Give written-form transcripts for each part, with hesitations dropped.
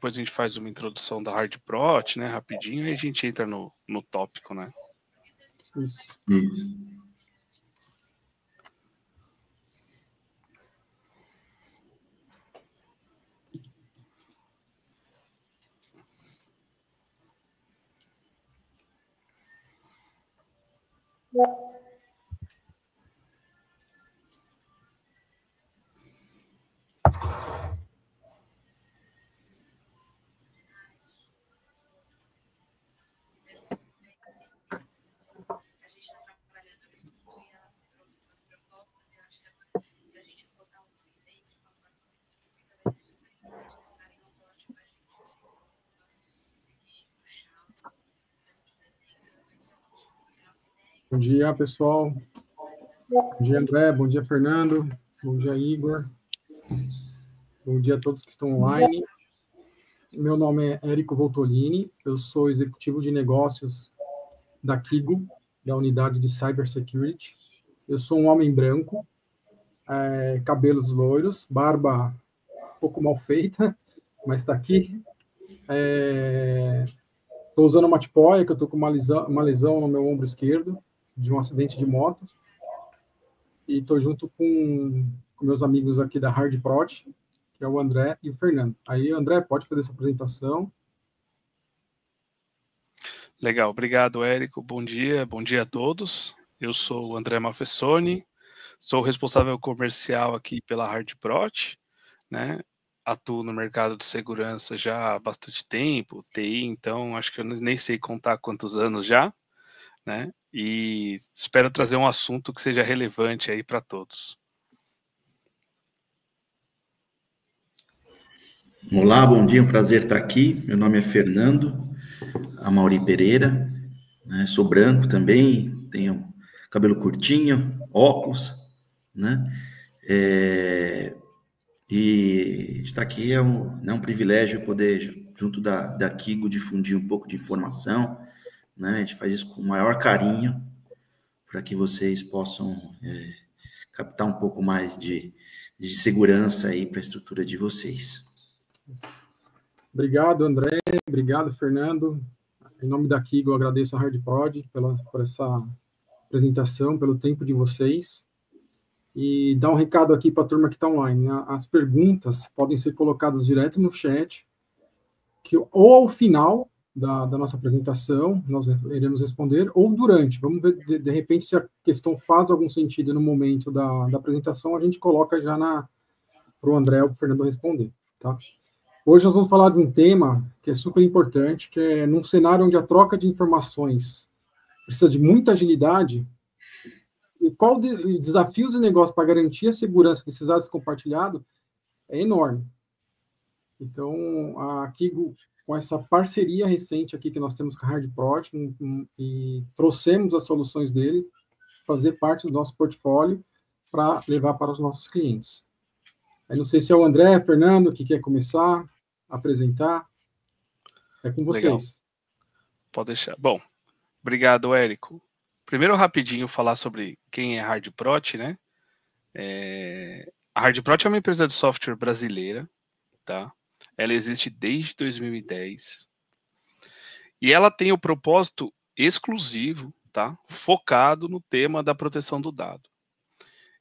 depois a gente faz uma introdução da HardProt, né, rapidinho, aí a gente entra no tópico, né? Isso. Bom dia, pessoal. Bom dia, André. Bom dia, Fernando. Bom dia, Igor. Bom dia a todos que estão online. Meu nome é Érico Voltolini. Eu sou executivo de negócios da Kigo, da unidade de Cybersecurity. Eu sou um homem branco, cabelos loiros, barba um pouco mal feita, mas está aqui. Estou usando uma tipóia, que eu estou com uma lesão no meu ombro esquerdo, de um acidente de moto. E estou junto com meus amigos aqui da HardProt, que é o André e o Fernando. Aí, André, pode fazer essa apresentação. Legal, obrigado, Érico. Bom dia a todos. Eu sou o André Mafessoni, sou responsável comercial aqui pela HardProt, né? Atuo no mercado de segurança já há bastante tempo, TI, então acho que eu nem sei contar quantos anos já, né? E espero trazer um assunto que seja relevante aí para todos. Olá, bom dia, um prazer estar aqui. Meu nome é Fernando Amauri Pereira, né? Sou branco também, tenho cabelo curtinho, óculos, né? E estar aqui é um privilégio poder, junto da Kigo, difundir um pouco de informação, né? A gente faz isso com o maior carinho para que vocês possam captar um pouco mais de segurança aí para a estrutura de vocês. Obrigado, André. Obrigado, Fernando. Em nome da Kigo, eu agradeço a HardProt por essa apresentação, pelo tempo de vocês. E dar um recado aqui para a turma que está online, né? As perguntas podem ser colocadas direto no chat, ou ao final da nossa apresentação, nós iremos responder, ou durante. Vamos ver, de repente, se a questão faz algum sentido no momento da apresentação, a gente coloca já para o André ou para o Fernando responder, tá? Hoje nós vamos falar de um tema que é super importante, que é num cenário onde a troca de informações precisa de muita agilidade. E qual desafios e negócios para garantir a segurança desses dados compartilhados é enorme. Então, a Kigo, com essa parceria recente aqui que nós temos com a HardProt, e trouxemos as soluções dele, fazer parte do nosso portfólio para levar para os nossos clientes. Eu não sei se é o André, Fernando, que quer começar a apresentar. É com vocês. Legal. Pode deixar. Bom, obrigado, Érico. Primeiro, rapidinho, falar sobre quem é a HardProt, né? A HardProt é uma empresa de software brasileira, tá? Ela existe desde 2010. E ela tem o propósito exclusivo, tá? Focado no tema da proteção do dado.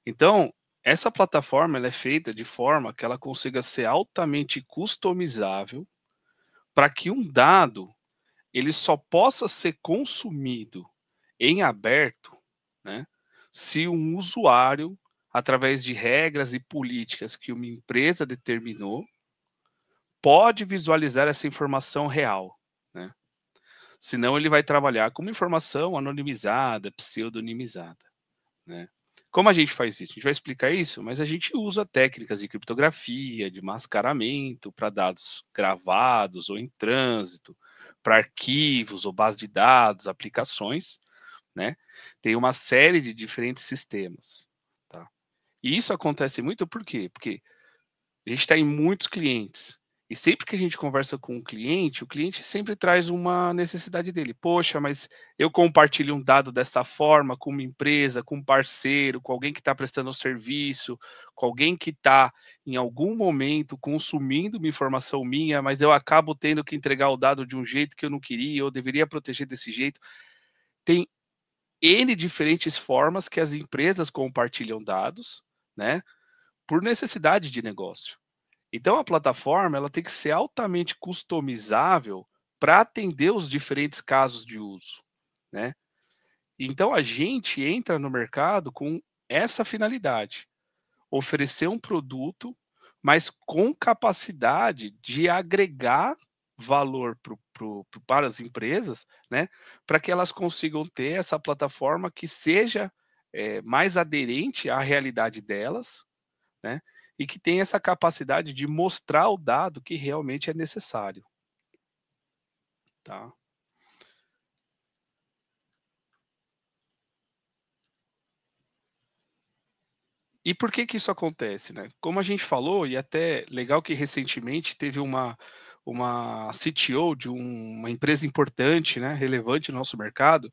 Então, essa plataforma ela é feita de forma que ela consiga ser altamente customizável para que um dado ele só possa ser consumido em aberto, né, se um usuário, através de regras e políticas que uma empresa determinou, pode visualizar essa informação real, né? Senão ele vai trabalhar com uma informação anonimizada, pseudonimizada, né? Como a gente faz isso? A gente vai explicar isso, mas a gente usa técnicas de criptografia, de mascaramento para dados gravados ou em trânsito, para arquivos ou bases de dados, aplicações, né? Tem uma série de diferentes sistemas, tá? E isso acontece muito por quê? Porque a gente está em muitos clientes E sempre que a gente conversa com o cliente sempre traz uma necessidade dele. Poxa, mas eu compartilho um dado dessa forma com uma empresa, com um parceiro, com alguém que está prestando um serviço, com alguém que está, em algum momento, consumindo uma informação minha, mas eu acabo tendo que entregar o dado de um jeito que eu não queria, eu deveria proteger desse jeito. Tem N diferentes formas que as empresas compartilham dados, né, por necessidade de negócio. Então a plataforma ela tem que ser altamente customizável para atender os diferentes casos de uso, né? Então a gente entra no mercado com essa finalidade, oferecer um produto, mas com capacidade de agregar valor para as empresas, né? Para que elas consigam ter essa plataforma que seja mais aderente à realidade delas, né? E que tem essa capacidade de mostrar o dado que realmente é necessário, tá? E por que que isso acontece, né? Como a gente falou, e até legal que recentemente teve uma CTO de uma empresa importante, né, relevante no nosso mercado,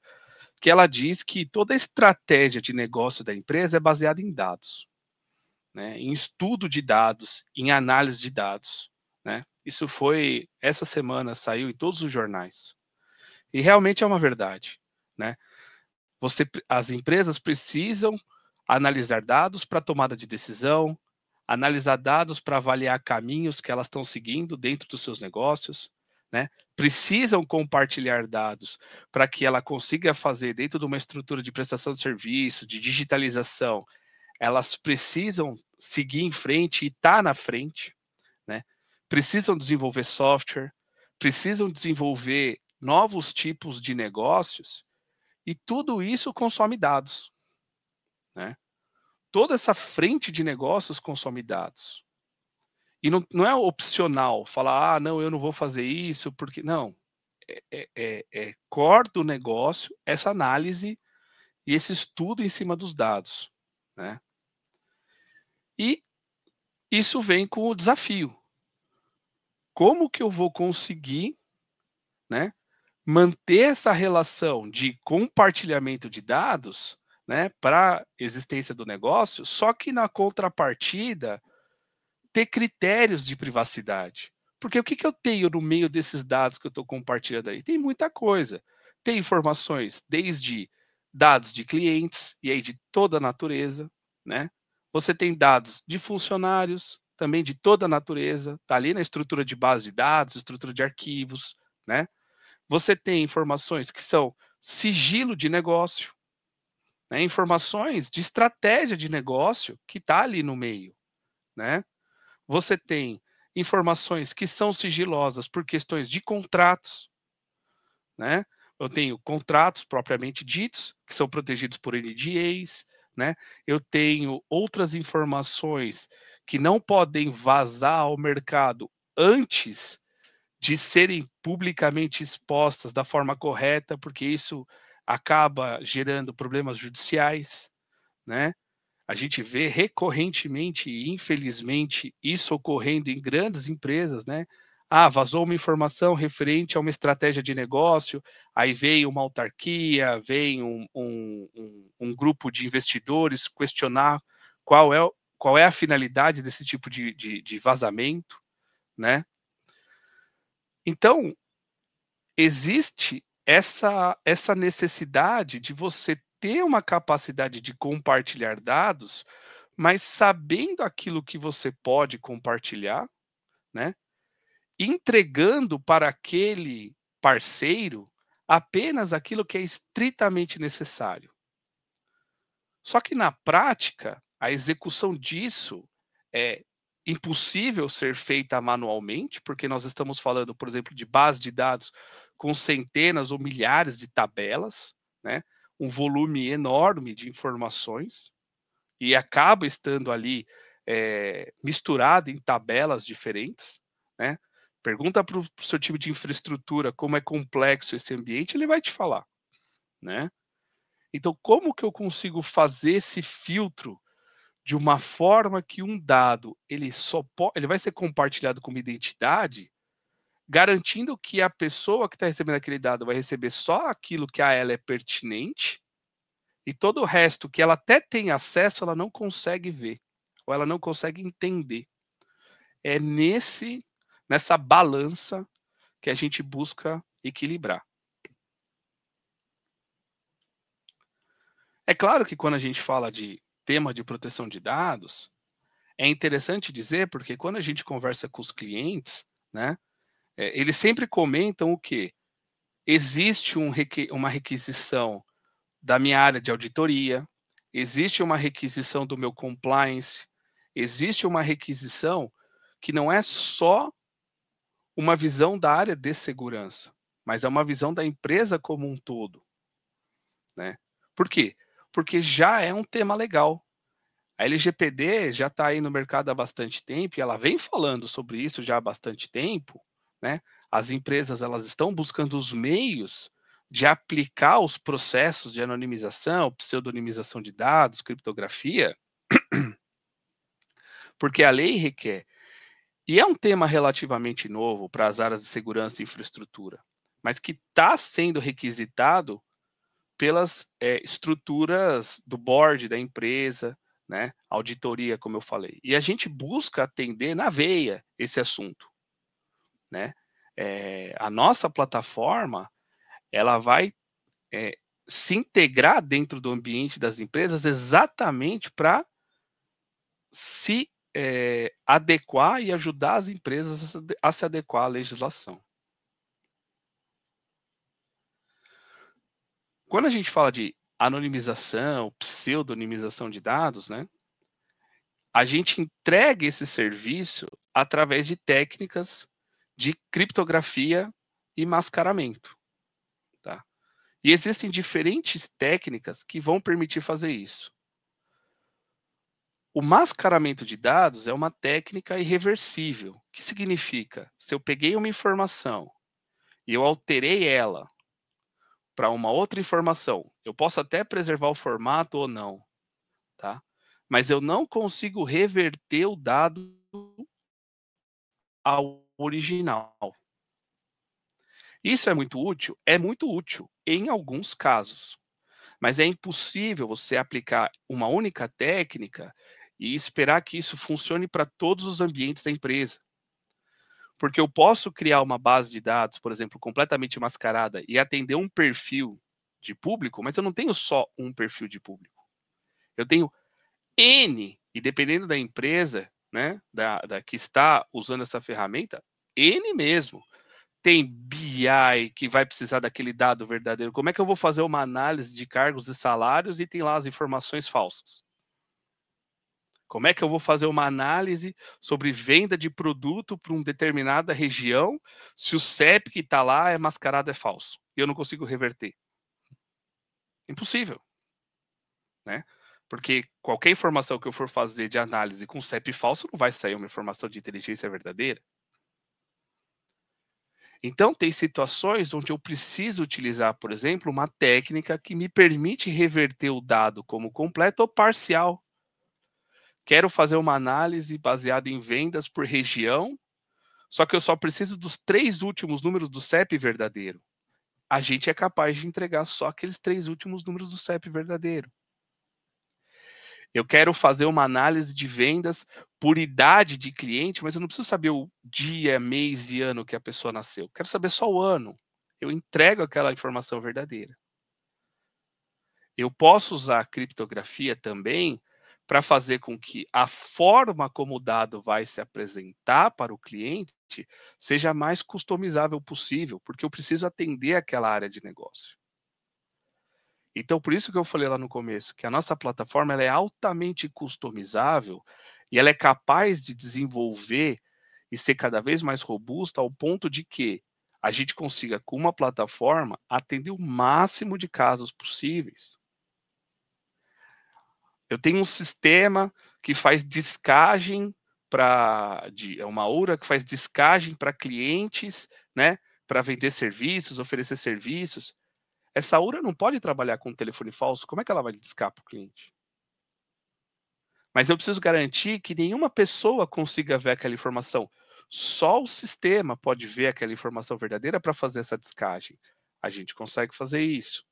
que ela diz que toda a estratégia de negócio da empresa é baseada em dados, né, em estudo de dados, em análise de dados, né? Isso foi essa semana saiu em todos os jornais. E realmente é uma verdade, né? As empresas precisam analisar dados para tomada de decisão, analisar dados para avaliar caminhos que elas estão seguindo dentro dos seus negócios, né? Precisam compartilhar dados para que ela consiga fazer dentro de uma estrutura de prestação de serviço, de digitalização, elas precisam seguir em frente e estar na frente, né? Precisam desenvolver software, precisam desenvolver novos tipos de negócios e tudo isso consome dados, né? Toda essa frente de negócios consome dados. E não é opcional falar, ah, não, eu não vou fazer isso, porque. Não. É core do negócio essa análise e esse estudo em cima dos dados, né? E isso vem com o desafio. Como que eu vou conseguir, né, manter essa relação de compartilhamento de dados, né, para existência do negócio, só que na contrapartida ter critérios de privacidade. Porque o que, que eu tenho no meio desses dados que eu estou compartilhando aí? Tem muita coisa. Tem informações desde dados de clientes, e aí de toda a natureza, né? Você tem dados de funcionários, também de toda a natureza, está ali na estrutura de base de dados, estrutura de arquivos, né? Você tem informações que são sigilo de negócio, né? Informações de estratégia de negócio que está ali no meio, né? Você tem informações que são sigilosas por questões de contratos, né? Eu tenho contratos propriamente ditos, que são protegidos por NDAs, né? Eu tenho outras informações que não podem vazar ao mercado antes de serem publicamente expostas da forma correta, porque isso acaba gerando problemas judiciais, né? A gente vê recorrentemente e infelizmente isso ocorrendo em grandes empresas, né? Ah, vazou uma informação referente a uma estratégia de negócio, aí vem uma autarquia, vem um grupo de investidores questionar qual é, qual é a finalidade desse tipo de vazamento, né? Então, existe essa necessidade de você ter uma capacidade de compartilhar dados, mas sabendo aquilo que você pode compartilhar, né? Entregando para aquele parceiro apenas aquilo que é estritamente necessário. Só que na prática, a execução disso é impossível ser feita manualmente, porque nós estamos falando, por exemplo, de base de dados com centenas ou milhares de tabelas, né? Um volume enorme de informações, e acaba estando ali misturado em tabelas diferentes, né? Pergunta para o seu time de infraestrutura como é complexo esse ambiente, ele vai te falar, né? Então, como que eu consigo fazer esse filtro de uma forma que um dado ele vai ser compartilhado com uma identidade, garantindo que a pessoa que está recebendo aquele dado vai receber só aquilo que a ela é pertinente, e todo o resto que ela até tem acesso, ela não consegue ver, ou ela não consegue entender. É nessa balança que a gente busca equilibrar. É claro que quando a gente fala de tema de proteção de dados, é interessante dizer, porque quando a gente conversa com os clientes, né, eles sempre comentam o quê? Existe uma requisição da minha área de auditoria, existe uma requisição do meu compliance, existe uma requisição que não é só uma visão da área de segurança, mas é uma visão da empresa como um todo, né? Por quê? Porque já é um tema legal. A LGPD já está aí no mercado há bastante tempo e ela vem falando sobre isso já há bastante tempo, né? As empresas elas estão buscando os meios de aplicar os processos de anonimização, pseudonimização de dados, criptografia, porque a lei requer. E é um tema relativamente novo para as áreas de segurança e infraestrutura, mas que está sendo requisitado pelas estruturas do board da empresa, né? Auditoria, como eu falei. E a gente busca atender na veia esse assunto, né? A nossa plataforma, ela vai se integrar dentro do ambiente das empresas exatamente para se adequar e ajudar as empresas a se adequar à legislação. Quando a gente fala de anonimização, pseudonimização de dados, né? A gente entrega esse serviço através de técnicas de criptografia e mascaramento, tá? E existem diferentes técnicas que vão permitir fazer isso. O mascaramento de dados é uma técnica irreversível. O que significa? Se eu peguei uma informação e eu alterei ela para uma outra informação, eu posso até preservar o formato ou não, tá? Mas eu não consigo reverter o dado ao original. Isso é muito útil? É muito útil em alguns casos, mas é impossível você aplicar uma única técnica e esperar que isso funcione para todos os ambientes da empresa. Porque eu posso criar uma base de dados, por exemplo, completamente mascarada e atender um perfil de público, mas eu não tenho só um perfil de público. Eu tenho N, e dependendo da empresa, né, da que está usando essa ferramenta, N mesmo. Tem BI que vai precisar daquele dado verdadeiro. Como é que eu vou fazer uma análise de cargos e salários e tem lá as informações falsas? Como é que eu vou fazer uma análise sobre venda de produto para uma determinada região se o CEP que está lá é mascarado, é falso? E eu não consigo reverter? Impossível, né? Porque qualquer informação que eu for fazer de análise com CEP falso não vai sair uma informação de inteligência verdadeira. Então, tem situações onde eu preciso utilizar, por exemplo, uma técnica que me permite reverter o dado como completo ou parcial. Quero fazer uma análise baseada em vendas por região, só que eu só preciso dos 3 últimos números do CEP verdadeiro. A gente é capaz de entregar só aqueles 3 últimos números do CEP verdadeiro. Eu quero fazer uma análise de vendas por idade de cliente, mas eu não preciso saber o dia, mês e ano que a pessoa nasceu. Quero saber só o ano. Eu entrego aquela informação verdadeira. Eu posso usar a criptografia também para fazer com que a forma como o dado vai se apresentar para o cliente seja a mais customizável possível, porque eu preciso atender aquela área de negócio. Então, por isso que eu falei lá no começo, que a nossa plataforma ela é altamente customizável e ela é capaz de desenvolver e ser cada vez mais robusta ao ponto de que a gente consiga, com uma plataforma, atender o máximo de casos possíveis. Eu tenho um sistema que faz descagem é uma URA que faz descagem para clientes, né, para vender serviços, oferecer serviços. Essa URA não pode trabalhar com telefone falso, como é que ela vai discar para o cliente? Mas eu preciso garantir que nenhuma pessoa consiga ver aquela informação. Só o sistema pode ver aquela informação verdadeira para fazer essa descagem. A gente consegue fazer isso.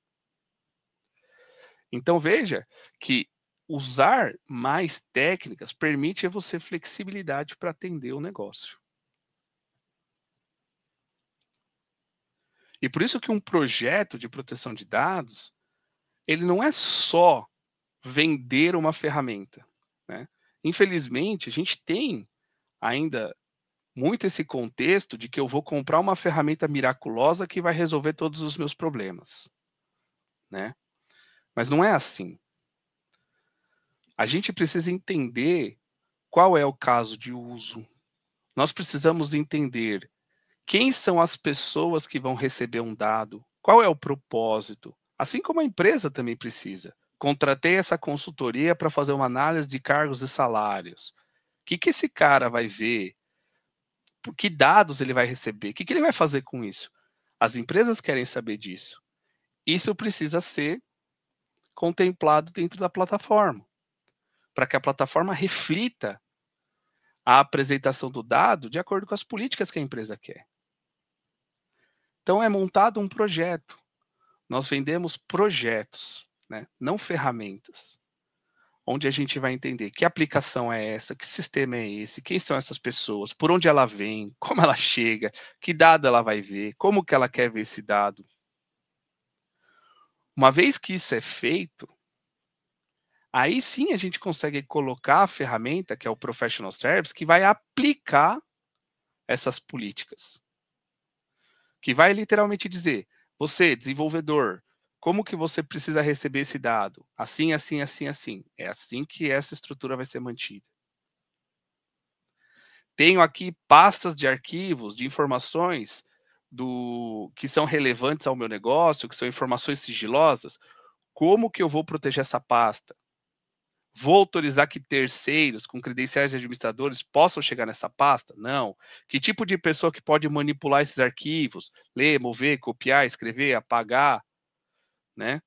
Então veja que usar mais técnicas permite a você flexibilidade para atender o negócio. E por isso que um projeto de proteção de dados, ele não é só vender uma ferramenta, né? Infelizmente, a gente tem ainda muito esse contexto de que eu vou comprar uma ferramenta miraculosa que vai resolver todos os meus problemas, né? Mas não é assim. A gente precisa entender qual é o caso de uso. Nós precisamos entender quem são as pessoas que vão receber um dado, qual é o propósito, assim como a empresa também precisa. Contratei essa consultoria para fazer uma análise de cargos e salários. O que esse cara vai ver? Que dados ele vai receber? O que ele vai fazer com isso? As empresas querem saber disso. Isso precisa ser contemplado dentro da plataforma, para que a plataforma reflita a apresentação do dado de acordo com as políticas que a empresa quer. Então é montado um projeto. Nós vendemos projetos, né? Não ferramentas. Onde a gente vai entender que aplicação é essa, que sistema é esse, quem são essas pessoas, por onde ela vem, como ela chega, que dado ela vai ver, como que ela quer ver esse dado. Uma vez que isso é feito, aí sim a gente consegue colocar a ferramenta, que é o Professional Service, que vai aplicar essas políticas. Que vai literalmente dizer, você, desenvolvedor, como que você precisa receber esse dado? Assim, assim, assim, assim. É assim que essa estrutura vai ser mantida. Tenho aqui pastas de arquivos, de informações que são relevantes ao meu negócio, que são informações sigilosas. Como que eu vou proteger essa pasta? Vou autorizar que terceiros com credenciais de administradores possam chegar nessa pasta? Não. Que tipo de pessoa que pode manipular esses arquivos? Ler, mover, copiar, escrever, apagar, né?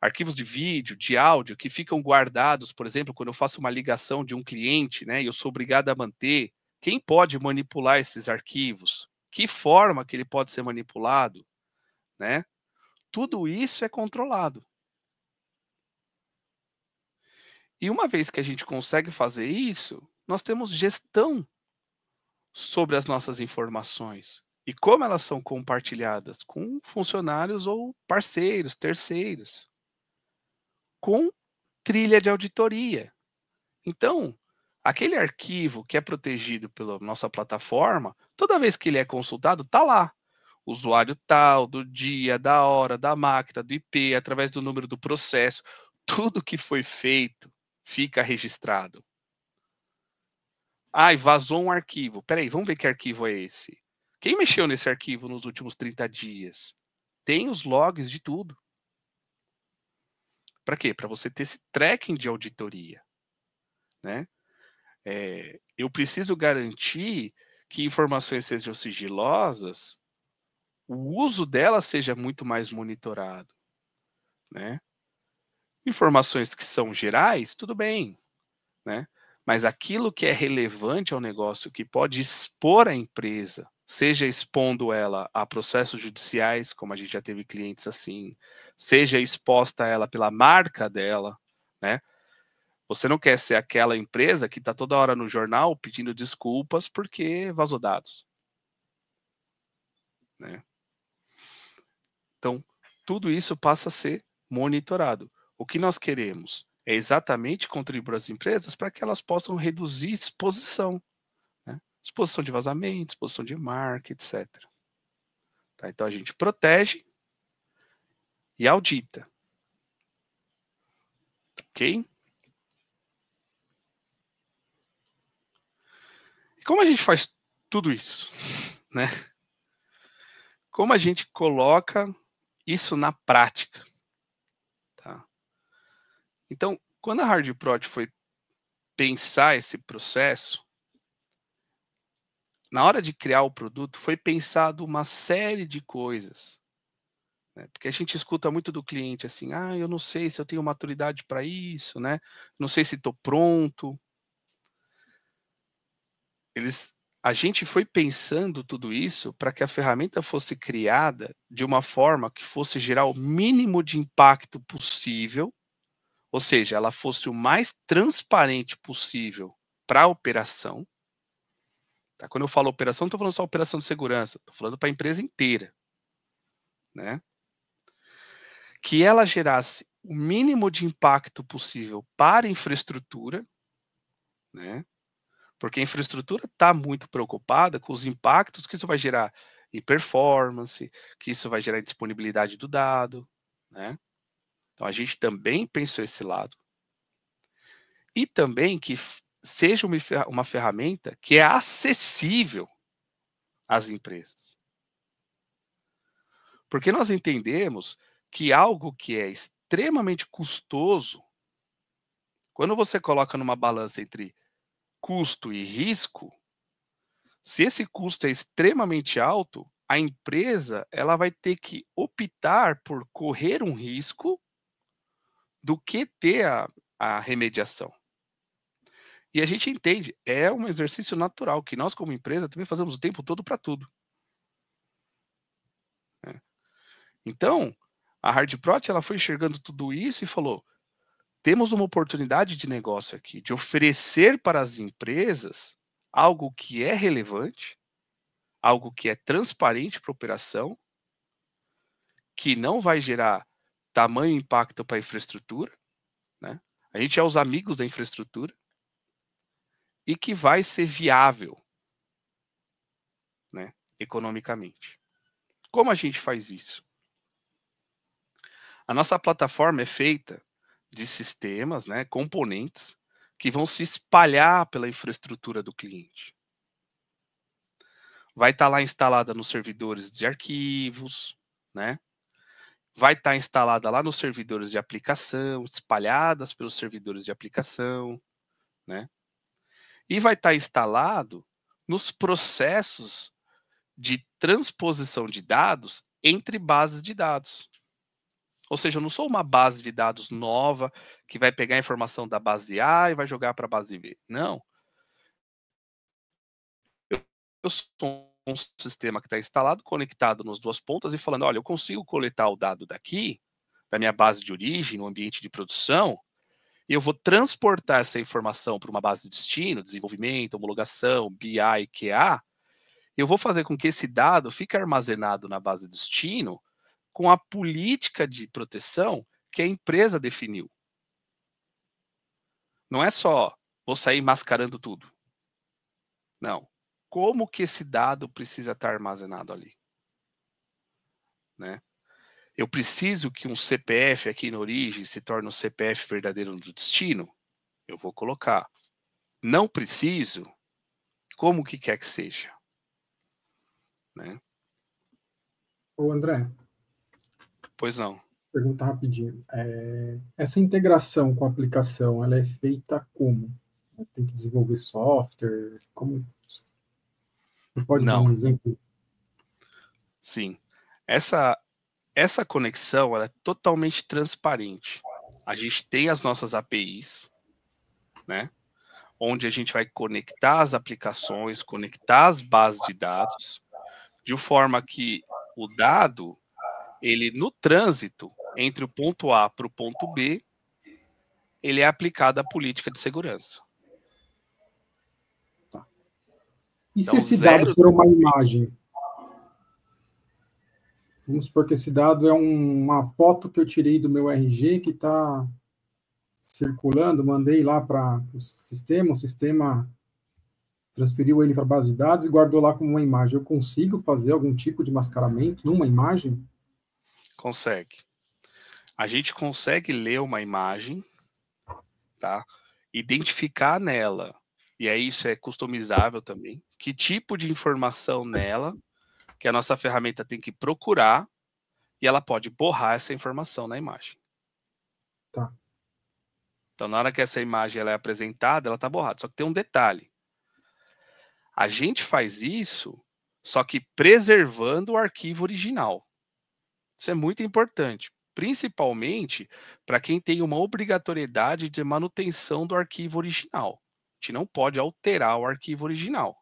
Arquivos de vídeo, de áudio, que ficam guardados, por exemplo, quando eu faço uma ligação de um cliente, né, e eu sou obrigado a manter. Quem pode manipular esses arquivos? Que forma que ele pode ser manipulado, né? Tudo isso é controlado. E uma vez que a gente consegue fazer isso, nós temos gestão sobre as nossas informações e como elas são compartilhadas com funcionários ou parceiros, terceiros, com trilha de auditoria. Então, aquele arquivo que é protegido pela nossa plataforma, toda vez que ele é consultado, está lá. Usuário tal, do dia, da hora, da máquina, do IP, através do número do processo, tudo que foi feito fica registrado. Ai, vazou um arquivo. Peraí, vamos ver que arquivo é esse. Quem mexeu nesse arquivo nos últimos 30 dias? Tem os logs de tudo. Para quê? Para você ter esse tracking de auditoria, né? Eu preciso garantir que informações sejam sigilosas, o uso delas seja muito mais monitorado, né? Informações que são gerais, tudo bem, né? Mas aquilo que é relevante ao negócio, que pode expor a empresa, seja expondo ela a processos judiciais, como a gente já teve clientes assim, seja exposta a ela pela marca dela, né? Você não quer ser aquela empresa que está toda hora no jornal pedindo desculpas porque vazou dados, né? Então, tudo isso passa a ser monitorado. O que nós queremos é exatamente contribuir as empresas para que elas possam reduzir exposição, né? Exposição de vazamento, exposição de marca, etc. Tá? Então, a gente protege e audita. Ok? E como a gente faz tudo isso, né? Como a gente coloca isso na prática? Tá? Então, quando a HardProt foi pensar esse processo, na hora de criar o produto, foi pensado uma série de coisas né? Porque a gente escuta muito do cliente assim, ah, eu não sei se eu tenho maturidade para isso, né? Não sei se estou pronto. A gente foi pensando tudo isso para que a ferramenta fosse criada de uma forma que fosse gerar o mínimo de impacto possível, ou seja, ela fosse o mais transparente possível para a operação. Tá? Quando eu falo operação, não estou falando só operação de segurança, estou falando para a empresa inteira, né? Que ela gerasse o mínimo de impacto possível para a infraestrutura, né? Porque a infraestrutura está muito preocupada com os impactos que isso vai gerar em performance, que isso vai gerar em disponibilidade do dado, né? Então a gente também pensou esse lado. E também que seja uma ferramenta que é acessível às empresas. Porque nós entendemos que algo que é extremamente custoso, quando você coloca numa balança entre custo e risco, se esse custo é extremamente alto, a empresa ela vai ter que optar por correr um risco do que ter a remediação. E a gente entende, é um exercício natural que nós como empresa também fazemos o tempo todo para tudo. Né? Então, a HardProt ela foi enxergando tudo isso e falou, temos uma oportunidade de negócio aqui, de oferecer para as empresas algo que é relevante, algo que é transparente para a operação, que não vai gerar tamanho impacto para a infraestrutura, né? A gente é os amigos da infraestrutura e que vai ser viável, né, economicamente. Como a gente faz isso? A nossa plataforma é feita de sistemas, né, componentes que vão se espalhar pela infraestrutura do cliente. Vai estar lá instalada nos servidores de arquivos, né? Vai estar instalada lá nos servidores de aplicação, espalhadas pelos servidores de aplicação, né? E vai estar instalado nos processos de transposição de dados entre bases de dados. Ou seja, eu não sou uma base de dados nova que vai pegar a informação da base A e vai jogar para a base B. Não. Eu sou um sistema que está instalado, conectado nas duas pontas e falando, olha, eu consigo coletar o dado daqui, da minha base de origem, no ambiente de produção, e eu vou transportar essa informação para uma base de destino, desenvolvimento, homologação, BI, QA, eu vou fazer com que esse dado fique armazenado na base de destino com a política de proteção que a empresa definiu. Não é só vou sair mascarando tudo. Não. Como que esse dado precisa estar armazenado ali? Né? Eu preciso que um CPF aqui na origem se torne um CPF verdadeiro no destino? Eu vou colocar. Não preciso? Como que quer que seja? Né? Ô, André, Pois não. pergunta rapidinho. Essa integração com a aplicação, ela é feita como? Tem que desenvolver software? Como? Você pode dar Não. um exemplo? Sim. Essa conexão ela é totalmente transparente. A gente tem as nossas APIs, né? Onde a gente vai conectar as aplicações, conectar as bases de dados, de forma que o dado, ele no trânsito entre o ponto A para o ponto B, ele é aplicado à política de segurança. Tá. E Então, se esse dado for uma imagem? Vamos supor que esse dado é uma foto que eu tirei do meu RG que está circulando, mandei lá para o sistema transferiu ele para a base de dados e guardou lá como uma imagem. Eu consigo fazer algum tipo de mascaramento numa imagem? Consegue. A gente consegue ler uma imagem, tá? Identificar nela, e aí isso é customizável também, que tipo de informação nela que a nossa ferramenta tem que procurar e ela pode borrar essa informação na imagem. Tá. Então, na hora que essa imagem ela é apresentada, ela está borrada. Só que tem um detalhe. A gente faz isso, só que preservando o arquivo original. Isso é muito importante, principalmente para quem tem uma obrigatoriedade de manutenção do arquivo original. A gente não pode alterar o arquivo original.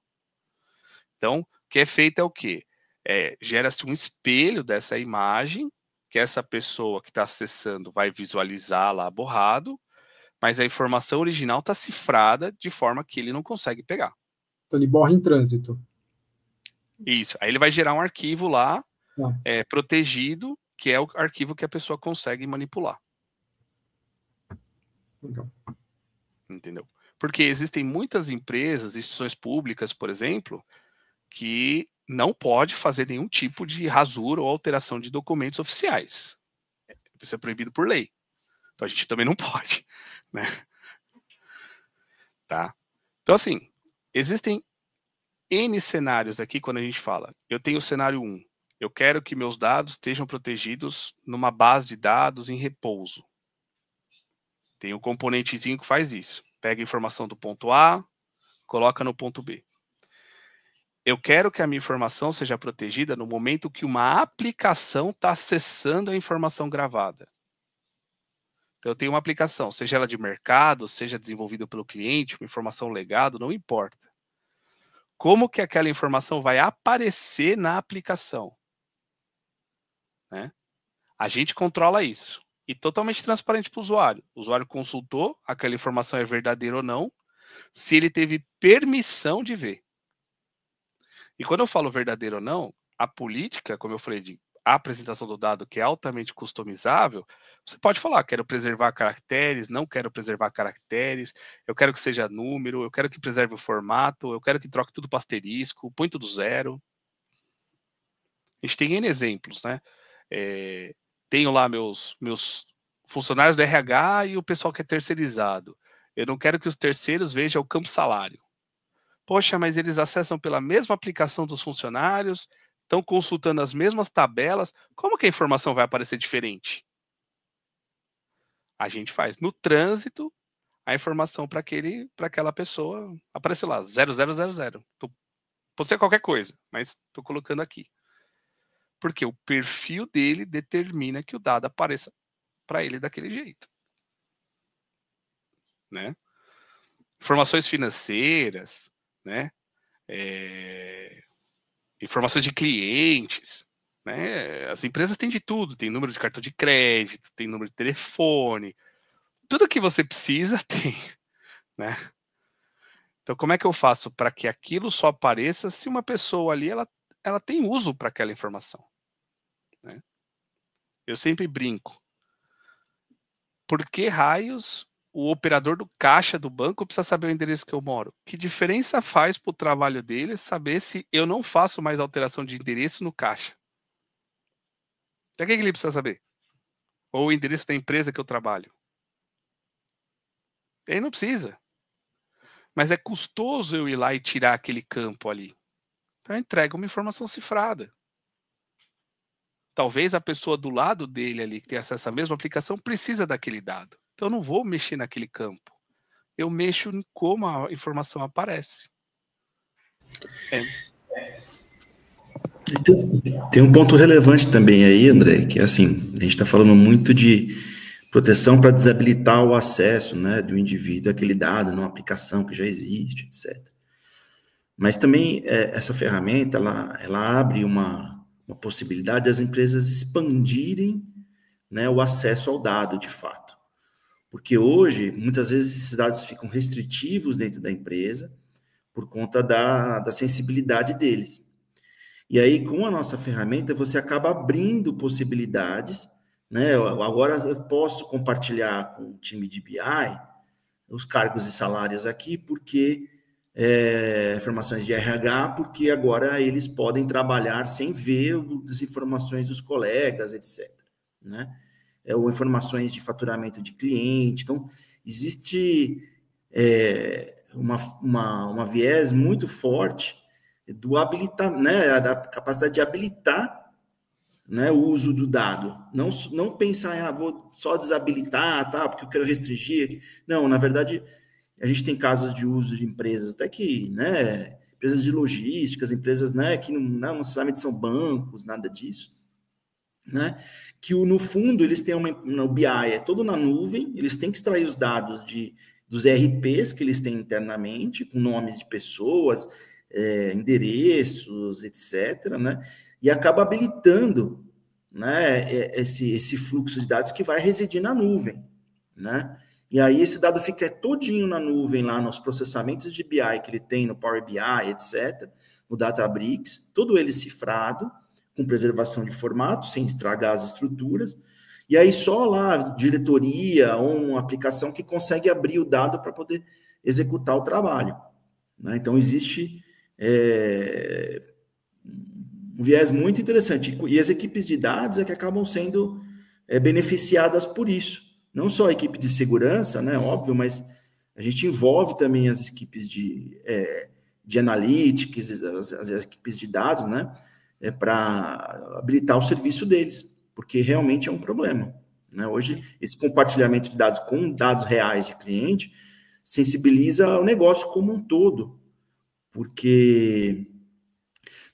Então, o que é feito é o quê? Gera-se um espelho dessa imagem, que essa pessoa que está acessando vai visualizar lá borrado, mas a informação original está cifrada de forma que ele não consegue pegar. Então, ele borra em trânsito. Isso. Aí ele vai gerar um arquivo lá, Ah. protegido, que é o arquivo que a pessoa consegue manipular. Legal. Entendeu? Porque existem muitas empresas, instituições públicas, por exemplo, que não pode fazer nenhum tipo de rasura ou alteração de documentos oficiais. Isso é proibido por lei. Então a gente também não pode, né? Tá? Então, assim, existem N cenários aqui quando a gente fala. Eu tenho o cenário 1. Eu quero que meus dados estejam protegidos numa base de dados em repouso. Tem um componentezinho que faz isso. Pega a informação do ponto A, coloca no ponto B. Eu quero que a minha informação seja protegida no momento que uma aplicação está acessando a informação gravada. Então, eu tenho uma aplicação, seja ela de mercado, seja desenvolvida pelo cliente, uma informação legado, não importa. Como que aquela informação vai aparecer na aplicação? Né? A gente controla isso. E totalmente transparente para o usuário. O usuário consultou, aquela informação é verdadeira ou não, se ele teve permissão de ver. E quando eu falo verdadeiro ou não, a política, como eu falei, de apresentação do dado que é altamente customizável, você pode falar, quero preservar caracteres, não quero preservar caracteres, eu quero que seja número, eu quero que preserve o formato, eu quero que troque tudo para asterisco, põe tudo zero. A gente tem N exemplos, né? Tenho lá meus funcionários do RH e o pessoal que é terceirizado. Eu não quero que os terceiros vejam o campo salário. Poxa, mas eles acessam pela mesma aplicação dos funcionários, estão consultando as mesmas tabelas, como que a informação vai aparecer diferente? A gente faz no trânsito a informação para aquela pessoa aparecer lá, 0000. Pode ser qualquer coisa, mas estou colocando aqui. Porque o perfil dele determina que o dado apareça para ele daquele jeito. Né? Informações financeiras, né? Informações de clientes, né? As empresas têm de tudo, tem número de cartão de crédito, tem número de telefone, tudo que você precisa tem, né? Então, como é que eu faço para que aquilo só apareça se uma pessoa ali ela tem uso para aquela informação? Né? Eu sempre brinco. Por que raios o operador do caixa do banco precisa saber o endereço que eu moro? Que diferença faz para o trabalho dele saber se eu não faço mais alteração de endereço no caixa? Para que ele precisa saber? Ou o endereço da empresa que eu trabalho? Ele não precisa. Mas é custoso eu ir lá e tirar aquele campo ali. Então eu entrego uma informação cifrada. Talvez a pessoa do lado dele ali, que tem acesso à mesma aplicação, precisa daquele dado. Então eu não vou mexer naquele campo. Eu mexo em como a informação aparece. Tem um ponto relevante também aí, André, que é assim, a gente está falando muito de proteção para desabilitar o acesso, né, do indivíduo àquele dado numa aplicação que já existe, etc. Mas também essa ferramenta, ela abre uma possibilidade das empresas expandirem, né, o acesso ao dado, de fato. Porque hoje, muitas vezes, esses dados ficam restritivos dentro da empresa por conta da sensibilidade deles. E aí, com a nossa ferramenta, você acaba abrindo possibilidades, né? Agora eu posso compartilhar com o time de BI os cargos e salários aqui, porque informações de RH, porque agora eles podem trabalhar sem ver as informações dos colegas, etc. Né? Ou informações de faturamento de cliente. Então, existe uma viés muito forte do habilitar, né, da capacidade de habilitar, né, o uso do dado. Não pensar, vou só desabilitar, tá, porque eu quero restringir. Não, na verdade, a gente tem casos de uso de empresas, até que, né, empresas de logísticas, empresas, né, que não necessariamente são bancos, nada disso, né? Que no fundo eles têm no BI, é todo na nuvem, eles têm que extrair os dados dos ERPs que eles têm internamente, com nomes de pessoas, endereços, etc., né? E acaba habilitando, né, esse fluxo de dados que vai residir na nuvem, né? E aí esse dado fica todinho na nuvem, lá nos processamentos de BI que ele tem no Power BI, etc., no Databricks, todo ele cifrado, com preservação de formato, sem estragar as estruturas, e aí só lá diretoria ou uma aplicação que consegue abrir o dado para poder executar o trabalho, né? Então existe um viés muito interessante, e as equipes de dados é que acabam sendo beneficiadas por isso. Não só a equipe de segurança, né, óbvio, mas a gente envolve também as equipes de analytics, as equipes de dados, né, para habilitar o serviço deles, porque realmente é um problema, né? Hoje, esse compartilhamento de dados com dados reais de cliente sensibiliza o negócio como um todo, porque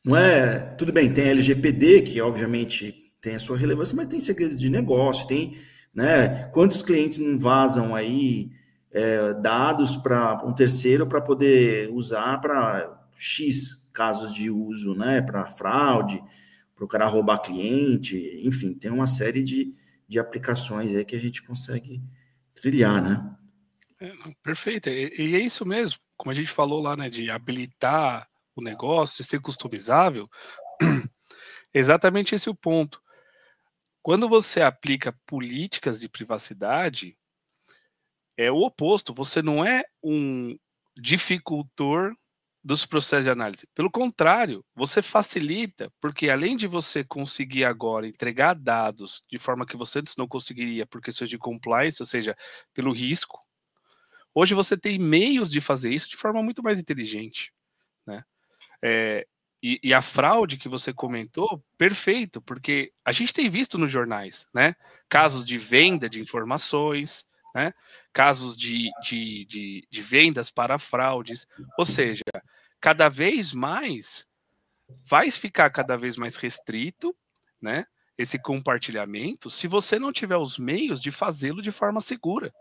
não é... Tudo bem, tem a LGPD, que obviamente tem a sua relevância, mas tem segredos de negócio, tem... Né? Quantos clientes não vazam aí dados para um terceiro para poder usar para X casos de uso, né? Para fraude, para o cara roubar cliente, enfim, tem uma série de aplicações aí que a gente consegue trilhar, né? Perfeito, e é isso mesmo, como a gente falou lá, né, de habilitar o negócio e ser customizável, exatamente esse é o ponto. Quando você aplica políticas de privacidade, é o oposto, você não é um dificultor dos processos de análise. Pelo contrário, você facilita, porque além de você conseguir agora entregar dados de forma que você antes não conseguiria por questões de compliance, ou seja, pelo risco, hoje você tem meios de fazer isso de forma muito mais inteligente, né? E a fraude que você comentou, perfeito, porque a gente tem visto nos jornais, né? Casos de venda de informações, né? Casos de vendas para fraudes, ou seja, cada vez mais vai ficar cada vez mais restrito, né? Esse compartilhamento, se você não tiver os meios de fazê-lo de forma segura,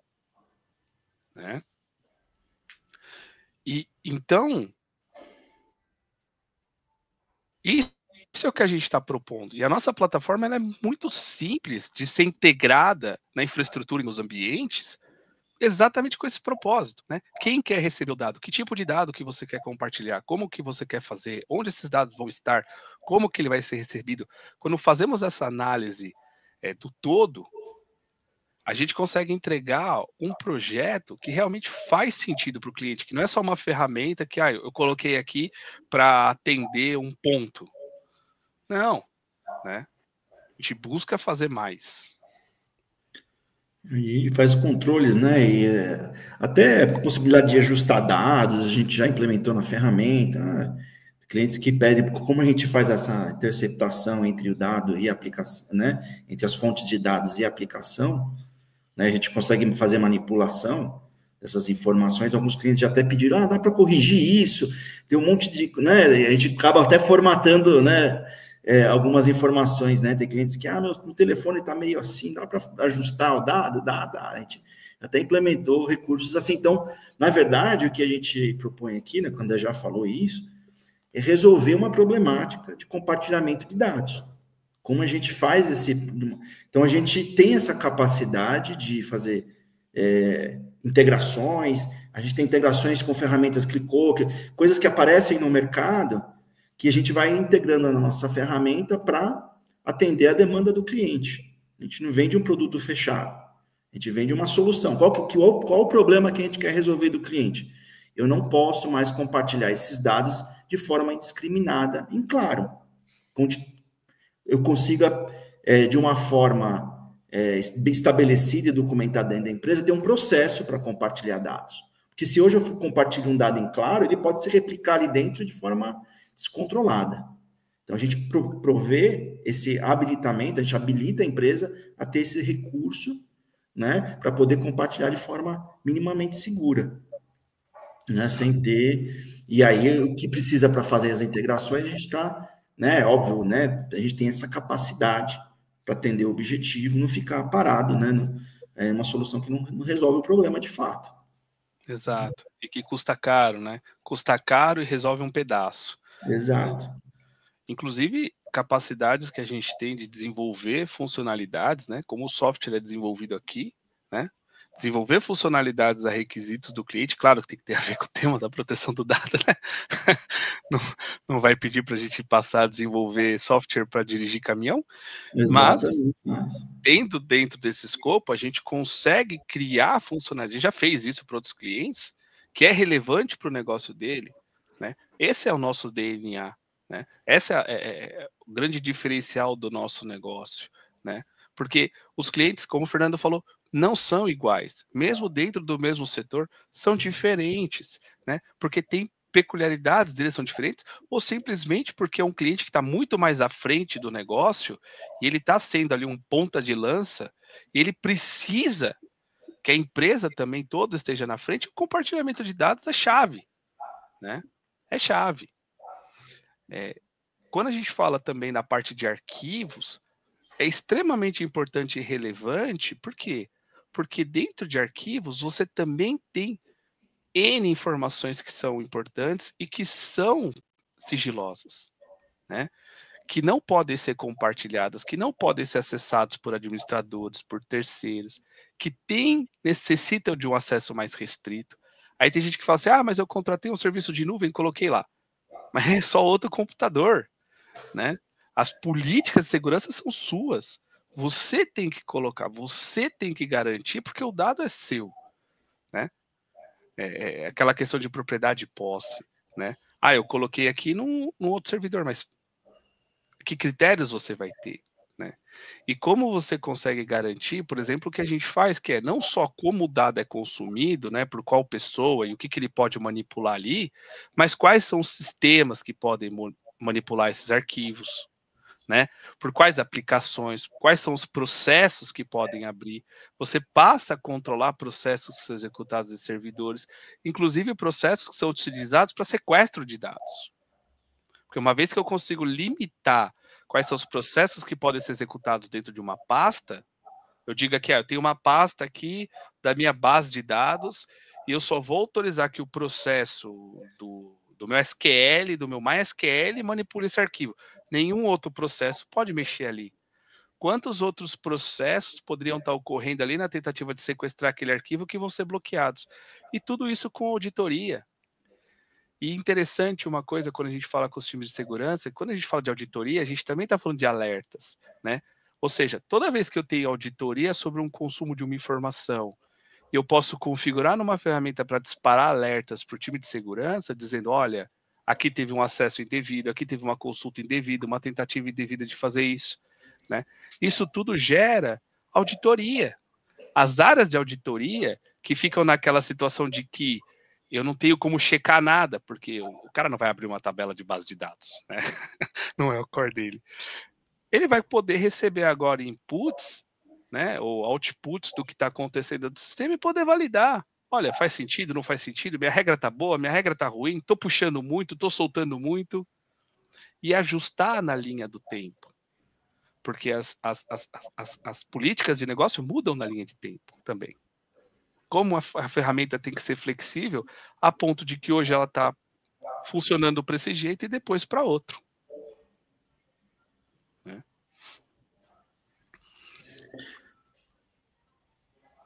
né? E então isso é o que a gente está propondo. E a nossa plataforma ela é muito simples de ser integrada na infraestrutura e nos ambientes, exatamente com esse propósito, né? Quem quer receber o dado? Que tipo de dado que você quer compartilhar? Como que você quer fazer? Onde esses dados vão estar? Como que ele vai ser recebido? Quando fazemos essa análise do todo, a gente consegue entregar um projeto que realmente faz sentido para o cliente, que não é só uma ferramenta que eu coloquei aqui para atender um ponto. Não, né? A gente busca fazer mais. E faz controles, né? E até possibilidade de ajustar dados, a gente já implementou na ferramenta. Clientes que pedem como a gente faz essa interceptação entre o dado e a aplicação, né? Entre as fontes de dados e a aplicação, né? A gente consegue fazer manipulação dessas informações. Alguns clientes já até pediram, dá para corrigir isso. Tem um monte de, né? A gente acaba até formatando, né? Algumas informações, né? Tem clientes que, meu telefone está meio assim, dá para ajustar o dado? Dá. A gente até implementou recursos assim. Então, na verdade, o que a gente propõe aqui, né, quando já falou isso, é resolver uma problemática de compartilhamento de dados. Como a gente faz esse... Então, a gente tem essa capacidade de fazer integrações, a gente tem integrações com ferramentas ClickOak, coisas que aparecem no mercado, que a gente vai integrando na nossa ferramenta para atender a demanda do cliente. A gente não vende um produto fechado, a gente vende uma solução. Qual o problema que a gente quer resolver do cliente? Eu não posso mais compartilhar esses dados de forma indiscriminada, em claro. Eu consiga, de uma forma bem estabelecida e documentada dentro da empresa, ter um processo para compartilhar dados. Porque se hoje eu compartilho um dado em claro, ele pode se replicar ali dentro de forma descontrolada. Então, a gente provê esse habilitamento, a gente habilita a empresa a ter esse recurso, né, para poder compartilhar de forma minimamente segura, né, sem ter... E aí, o que precisa para fazer as integrações, a gente está, né, óbvio, né, a gente tem essa capacidade, para atender o objetivo, não ficar parado, né? É uma solução que não resolve o problema de fato. Exato. E que custa caro, né? Custa caro e resolve um pedaço. Exato. Inclusive, capacidades que a gente tem de desenvolver funcionalidades, né? Como o software é desenvolvido aqui, né? Desenvolver funcionalidades a requisitos do cliente, claro que tem que ter a ver com o tema da proteção do dado, né? Não vai pedir para a gente passar a desenvolver software para dirigir caminhão, Exatamente. mas tendo dentro desse escopo, a gente consegue criar funcionalidade. A gente já fez isso para outros clientes, que é relevante para o negócio dele, né? Esse é o nosso DNA, né? Esse é o grande diferencial do nosso negócio, né? Porque os clientes, como o Fernando falou, não são iguais. Mesmo dentro do mesmo setor, são diferentes, né? Porque tem peculiaridades deles são diferentes, ou simplesmente porque é um cliente que está muito mais à frente do negócio e ele está sendo ali um ponta de lança e ele precisa que a empresa também toda esteja na frente. O compartilhamento de dados é chave, né? É chave. Quando a gente fala também da parte de arquivos, é extremamente importante e relevante, por quê? Porque dentro de arquivos você também tem N informações que são importantes e que são sigilosas, né? Que não podem ser compartilhadas, que não podem ser acessados por administradores, por terceiros, que necessitam de um acesso mais restrito. Aí tem gente que fala assim, mas eu contratei um serviço de nuvem e coloquei lá. Mas é só outro computador, né? As políticas de segurança são suas. Você tem que colocar, você tem que garantir, porque o dado é seu, né? É aquela questão de propriedade e posse, né? Eu coloquei aqui num outro servidor, mas que critérios você vai ter, né? E como você consegue garantir, por exemplo, o que a gente faz, que é não só como o dado é consumido, né, por qual pessoa e o que ele pode manipular ali, mas quais são os sistemas que podem manipular esses arquivos, né? Por quais aplicações, quais são os processos que podem abrir. Você passa a controlar processos que são executados em servidores, inclusive processos que são utilizados para sequestro de dados. Porque uma vez que eu consigo limitar quais são os processos que podem ser executados dentro de uma pasta, eu digo aqui, eu tenho uma pasta aqui da minha base de dados e eu só vou autorizar que o processo do meu SQL, do meu MySQL, manipule esse arquivo. Nenhum outro processo pode mexer ali. Quantos outros processos poderiam estar ocorrendo ali na tentativa de sequestrar aquele arquivo que vão ser bloqueados? E tudo isso com auditoria. E interessante uma coisa quando a gente fala com os times de segurança, quando a gente fala de auditoria, a gente também está falando de alertas, né? Ou seja, toda vez que eu tenho auditoria sobre um consumo de uma informação, eu posso configurar numa ferramenta para disparar alertas para o time de segurança, dizendo, olha, aqui teve um acesso indevido, aqui teve uma consulta indevida, uma tentativa indevida de fazer isso, né? Isso tudo gera auditoria. As áreas de auditoria que ficam naquela situação de que eu não tenho como checar nada, porque o cara não vai abrir uma tabela de base de dados, né? Não é o core dele. Ele vai poder receber agora inputs, né, ou outputs do que está acontecendo do sistema e poder validar. Olha, faz sentido, não faz sentido? Minha regra está boa, minha regra está ruim, estou puxando muito, estou soltando muito. E ajustar na linha do tempo. Porque as políticas de negócio mudam na linha de tempo também. Como a ferramenta tem que ser flexível, a ponto de que hoje ela está funcionando para esse jeito e depois para outro. Né?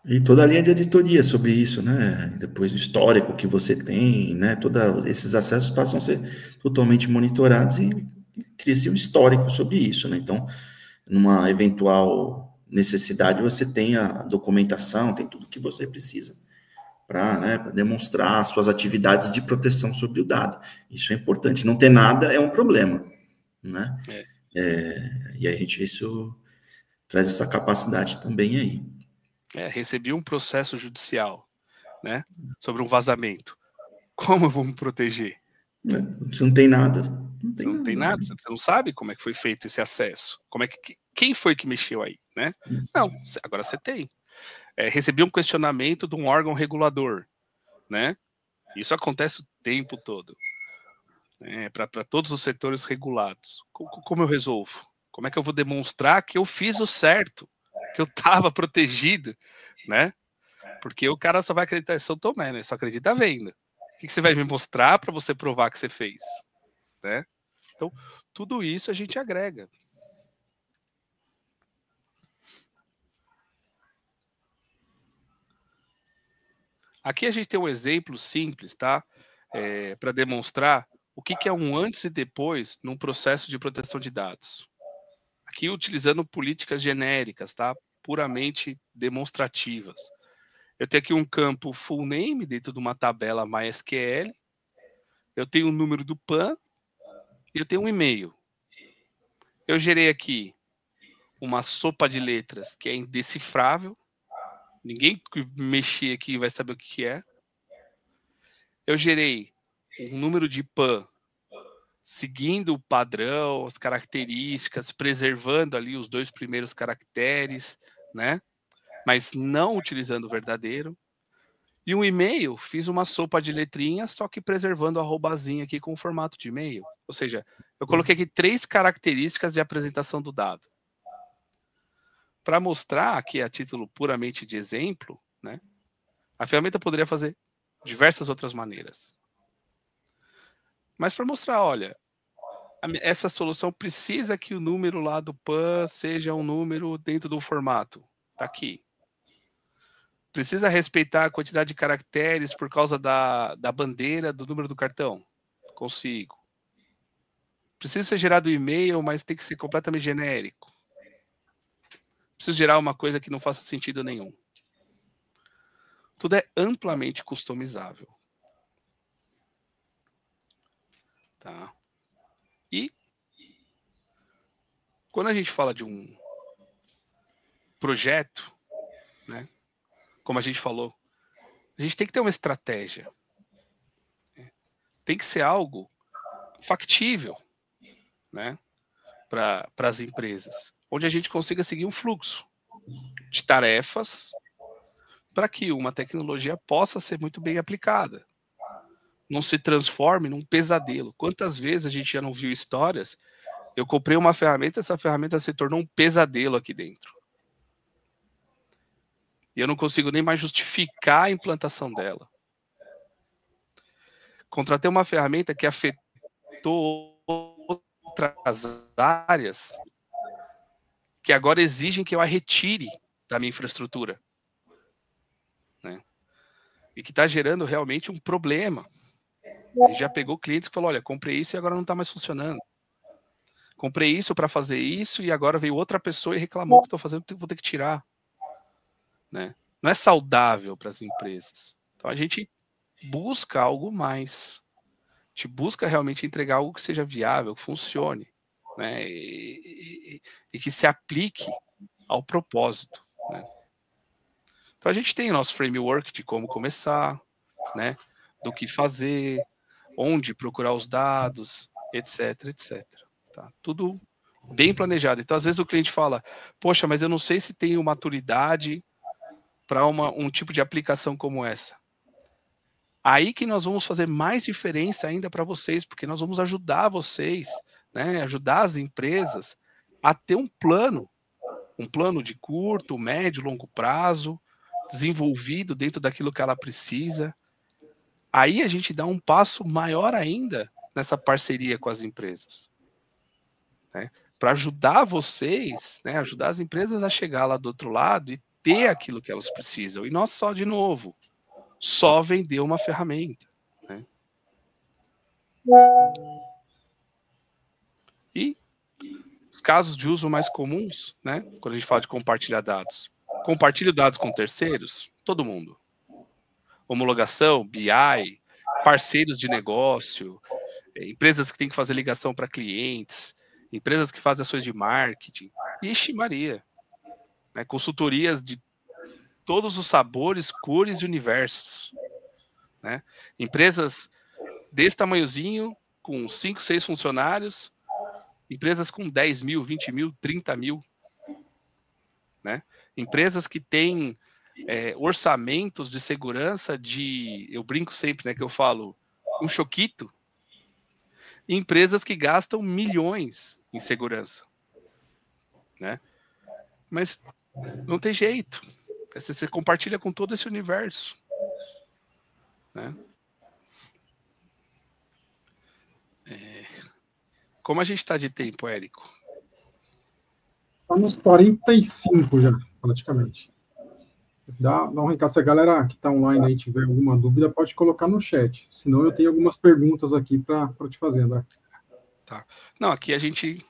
E toda a linha de auditoria sobre isso, né? Depois o histórico que você tem, né? Todos esses acessos passam a ser totalmente monitorados e cria-se um histórico sobre isso, né? Então, numa eventual necessidade, você tem a documentação, tem tudo que você precisa para, né, demonstrar suas atividades de proteção sobre o dado. Isso é importante. Não ter nada é um problema, né? E a gente, isso traz essa capacidade também aí. Recebi um processo judicial, né, sobre um vazamento. Como eu vou me proteger? Você não tem nada. Você não tem nada, você não sabe como é que foi feito esse acesso. Quem foi que mexeu aí, né? Não, agora você tem. Recebi um questionamento de um órgão regulador, né? Isso acontece o tempo todo. Para todos os setores regulados. Como eu resolvo? Como é que eu vou demonstrar que eu fiz o certo, que eu estava protegido, né? Porque o cara só vai acreditar em São Tomé, né? Só acredita vendo. O que você vai me mostrar para você provar que você fez, né? Então, tudo isso a gente agrega. Aqui a gente tem um exemplo simples, tá? Para demonstrar o que é um antes e depois num processo de proteção de dados. Aqui utilizando políticas genéricas, tá? Puramente demonstrativas. Eu tenho aqui um campo full name dentro de uma tabela MySQL. Eu tenho o número do PAN e eu tenho um e-mail. Eu gerei aqui uma sopa de letras que é indecifrável. Ninguém que mexer aqui vai saber o que é. Eu gerei um número de PAN seguindo o padrão, as características, preservando ali os 2 primeiros caracteres, né? Mas não utilizando o verdadeiro. E um e-mail, fiz uma sopa de letrinhas, só que preservando a arrobazinha aqui com o formato de e-mail. Ou seja, eu coloquei aqui 3 características de apresentação do dado. Para mostrar aqui a título puramente de exemplo, né? A ferramenta poderia fazer diversas outras maneiras. Mas para mostrar, olha, essa solução precisa que o número lá do PAN seja um número dentro do formato. Está aqui. Precisa respeitar a quantidade de caracteres por causa da bandeira do número do cartão? Consigo. Precisa ser gerado e-mail, mas tem que ser completamente genérico. Preciso gerar uma coisa que não faça sentido nenhum. Tudo é amplamente customizável. Tá? E quando a gente fala de um projeto, né, como a gente falou, a gente tem que ter uma estratégia. Tem que ser algo factível, né, para as empresas, onde a gente consiga seguir um fluxo de tarefas para que uma tecnologia possa ser muito bem aplicada. Não se transforme num pesadelo. Quantas vezes a gente já não viu histórias? Eu comprei uma ferramenta, essa ferramenta se tornou um pesadelo aqui dentro. E eu não consigo nem mais justificar a implantação dela. Contratei uma ferramenta que afetou outras áreas que agora exigem que eu a retire da minha infraestrutura, né? E que está gerando realmente um problema. A gente já pegou clientes que falaram, olha, comprei isso e agora não está mais funcionando. Comprei isso para fazer isso e agora veio outra pessoa e reclamou que estou fazendo, vou ter que tirar. Né? Não é saudável para as empresas. Então a gente busca algo mais. A gente busca realmente entregar algo que seja viável, que funcione, né? E que se aplique ao propósito. Né? Então a gente tem o nosso framework de como começar, né? Do que fazer, onde procurar os dados, etc, etc. Tá? Tudo bem planejado. Então, às vezes o cliente fala, poxa, mas eu não sei se tenho maturidade para um tipo de aplicação como essa. Aí que nós vamos fazer mais diferença ainda para vocês, porque nós vamos ajudar vocês, né, ajudar as empresas a ter um plano de curto, médio, longo prazo, desenvolvido dentro daquilo que ela precisa. Aí a gente dá um passo maior ainda nessa parceria com as empresas, né, para ajudar vocês, né, ajudar as empresas a chegar lá do outro lado e ter aquilo que elas precisam. E não só, de novo, só vender uma ferramenta. Né? E os casos de uso mais comuns, né, quando a gente fala de compartilhar dados. Compartilho dados com terceiros? Todo mundo. Homologação, BI, parceiros de negócio, empresas que têm que fazer ligação para clientes, empresas que fazem ações de marketing. Ixi, Maria. Né, consultorias de todos os sabores, cores e universos. Né? Empresas desse tamanhozinho, com 5, 6 funcionários, empresas com 10 mil, 20 mil, 30 mil. Né? Empresas que têm orçamentos de segurança eu brinco sempre, né, que eu falo, um choquito. E empresas que gastam milhões em segurança. né? Mas não tem jeito. Você compartilha com todo esse universo, né? Como a gente está de tempo, Érico? Está nos 45 já, praticamente. Dá um recado, se a galera que está online aí tiver alguma dúvida, pode colocar no chat. Senão eu tenho algumas perguntas aqui para te fazer, André. Tá. Não, aqui a gente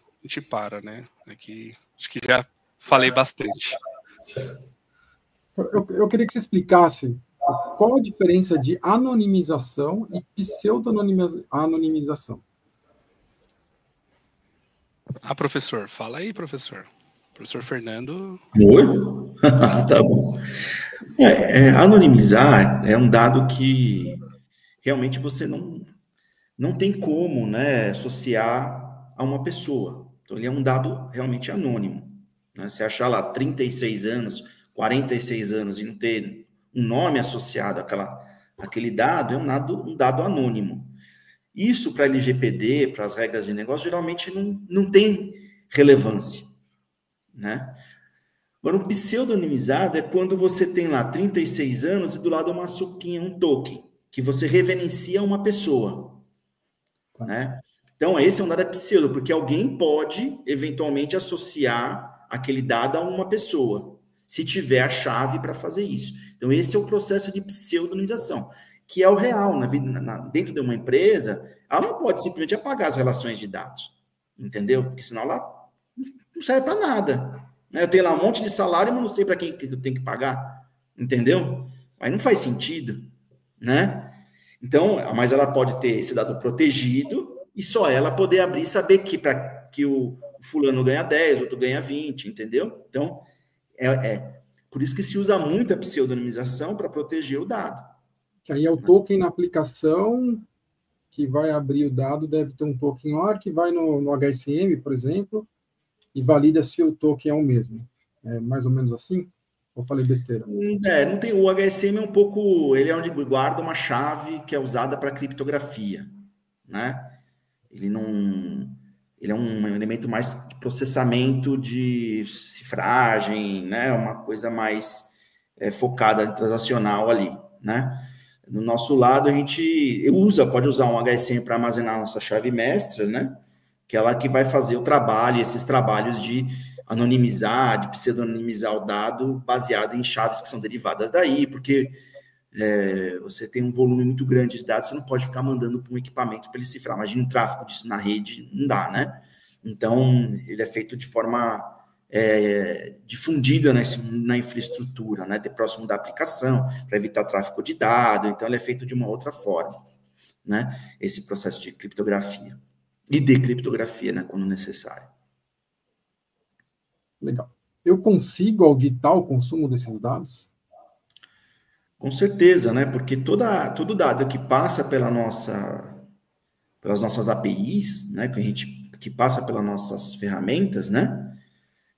para, né? Aqui acho que já falei bastante. Eu queria que você explicasse qual a diferença de anonimização e pseudonimização. Professor, fala aí, professor. Professor Fernando. Oi? Tá bom. Anonimizar é um dado que realmente você não tem como, né, associar a uma pessoa. Então, ele é um dado realmente anônimo. Né? Você achar lá 36 anos, 46 anos e não ter um nome associado àquele dado, é um dado anônimo. Isso para a LGPD, para as regras de negócio, geralmente não tem relevância. Né? Agora, um pseudonimizado é quando você tem lá 36 anos e do lado uma sopinha, um token, que você reverencia uma pessoa. Né? Então, esse é um dado pseudo, porque alguém pode, eventualmente, associar aquele dado a uma pessoa, se tiver a chave para fazer isso. Então, esse é o processo de pseudonimização, que é o real. Dentro de uma empresa, ela não pode simplesmente apagar as relações de dados, entendeu? Porque senão ela não serve para nada. Eu tenho lá um monte de salário, mas não sei para quem eu tenho que pagar, entendeu? Aí não faz sentido, né? Então, mas ela pode ter esse dado protegido e só ela poder abrir e saber que o fulano ganha 10, outro ganha 20, entendeu? Então, por isso que se usa muito a pseudonimização para proteger o dado. Que aí é o token na aplicação que vai abrir o dado, deve ter um token OR que vai no HSM, por exemplo, e valida se o token é o mesmo. É mais ou menos assim? Ou falei besteira? Não tem. O HSM é um pouco. Ele é onde guarda uma chave que é usada para criptografia, né? Ele é um elemento mais de processamento de cifragem, né? Uma coisa mais focada, transacional ali, né? No nosso lado, a gente pode usar um HSM para armazenar a nossa chave mestra, né? Que é ela que vai fazer o trabalho, esses trabalhos de anonimizar, de pseudonimizar o dado baseado em chaves que são derivadas daí, porque você tem um volume muito grande de dados, você não pode ficar mandando para um equipamento para ele cifrar. Imagina um tráfego disso na rede, não dá, né? Então, ele é feito de forma difundida na infraestrutura, né? De próximo da aplicação, para evitar tráfego de dados. Então, ele é feito de uma outra forma, né? Esse processo de criptografia. E decriptografia, né? Quando necessário. Legal. Eu consigo auditar o consumo desses dados? Com certeza, né? Porque todo dado que passa pelas nossas APIs, né? Que passa pelas nossas ferramentas, né?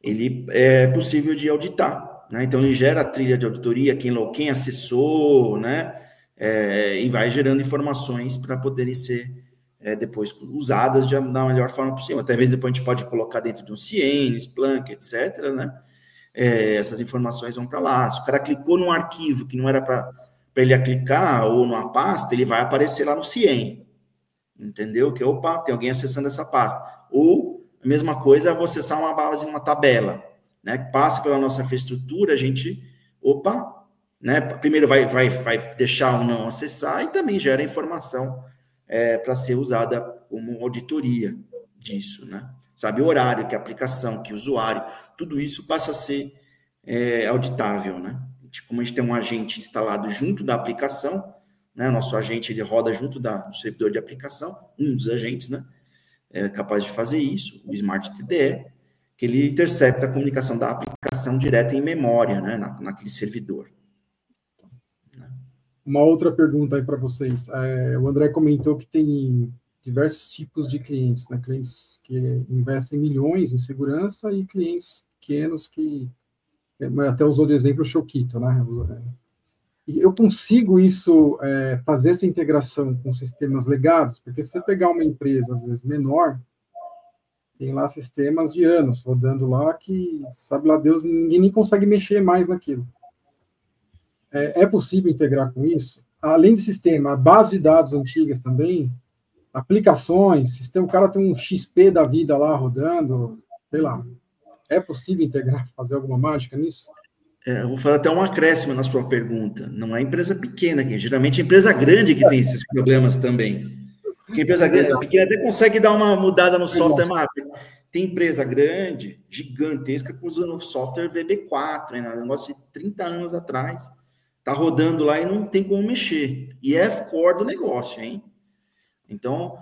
Ele é possível de auditar, né? Então ele gera a trilha de auditoria, quem acessou, né? E vai gerando informações para poderem ser depois usadas da melhor forma possível. Até mesmo depois a gente pode colocar dentro de um CIEM, Splunk, etc., né? Essas informações vão para lá. Se o cara clicou num arquivo que não era para ele clicar, ou numa pasta, ele vai aparecer lá no CIEM. Entendeu? Que, opa, tem alguém acessando essa pasta. Ou, a mesma coisa, vou acessar uma base, uma tabela, né? Que passa pela nossa infraestrutura, a gente, né? Primeiro vai deixar o não acessar e também gera informação para ser usada como auditoria disso, né? Sabe o horário, que a aplicação, que o usuário, tudo isso passa a ser auditável, né? Como a gente tem um agente instalado junto da aplicação, né? Nosso agente ele roda junto do servidor de aplicação, um dos agentes, né? É capaz de fazer isso, o Smart TDE, que ele intercepta a comunicação da aplicação direta em memória, né? Naquele servidor. Uma outra pergunta aí para vocês. O André comentou que tem diversos tipos de clientes, né? Clientes que investem milhões em segurança e clientes pequenos que até usou de exemplo o Showkito, né? E eu consigo fazer essa integração com sistemas legados, porque se você pegar uma empresa às vezes menor, Tem lá sistemas de anos rodando lá que, sabe lá Deus, ninguém nem consegue mexer mais naquilo. É possível integrar com isso? Além do sistema, a base de dados antigas também, aplicações, sistema, o cara tem um XP da vida lá rodando, sei lá. É possível integrar, fazer alguma mágica nisso? Eu vou fazer até um acréscimo na sua pergunta. Não é empresa pequena, que geralmente é empresa grande que tem esses problemas também. Porque a empresa pequena até consegue dar uma mudada no software mais rápido. Tem empresa grande, gigantesca, que usa no software VB4, hein, um negócio de 30 anos atrás. Está rodando lá e não tem como mexer. E é core do negócio, hein? Então,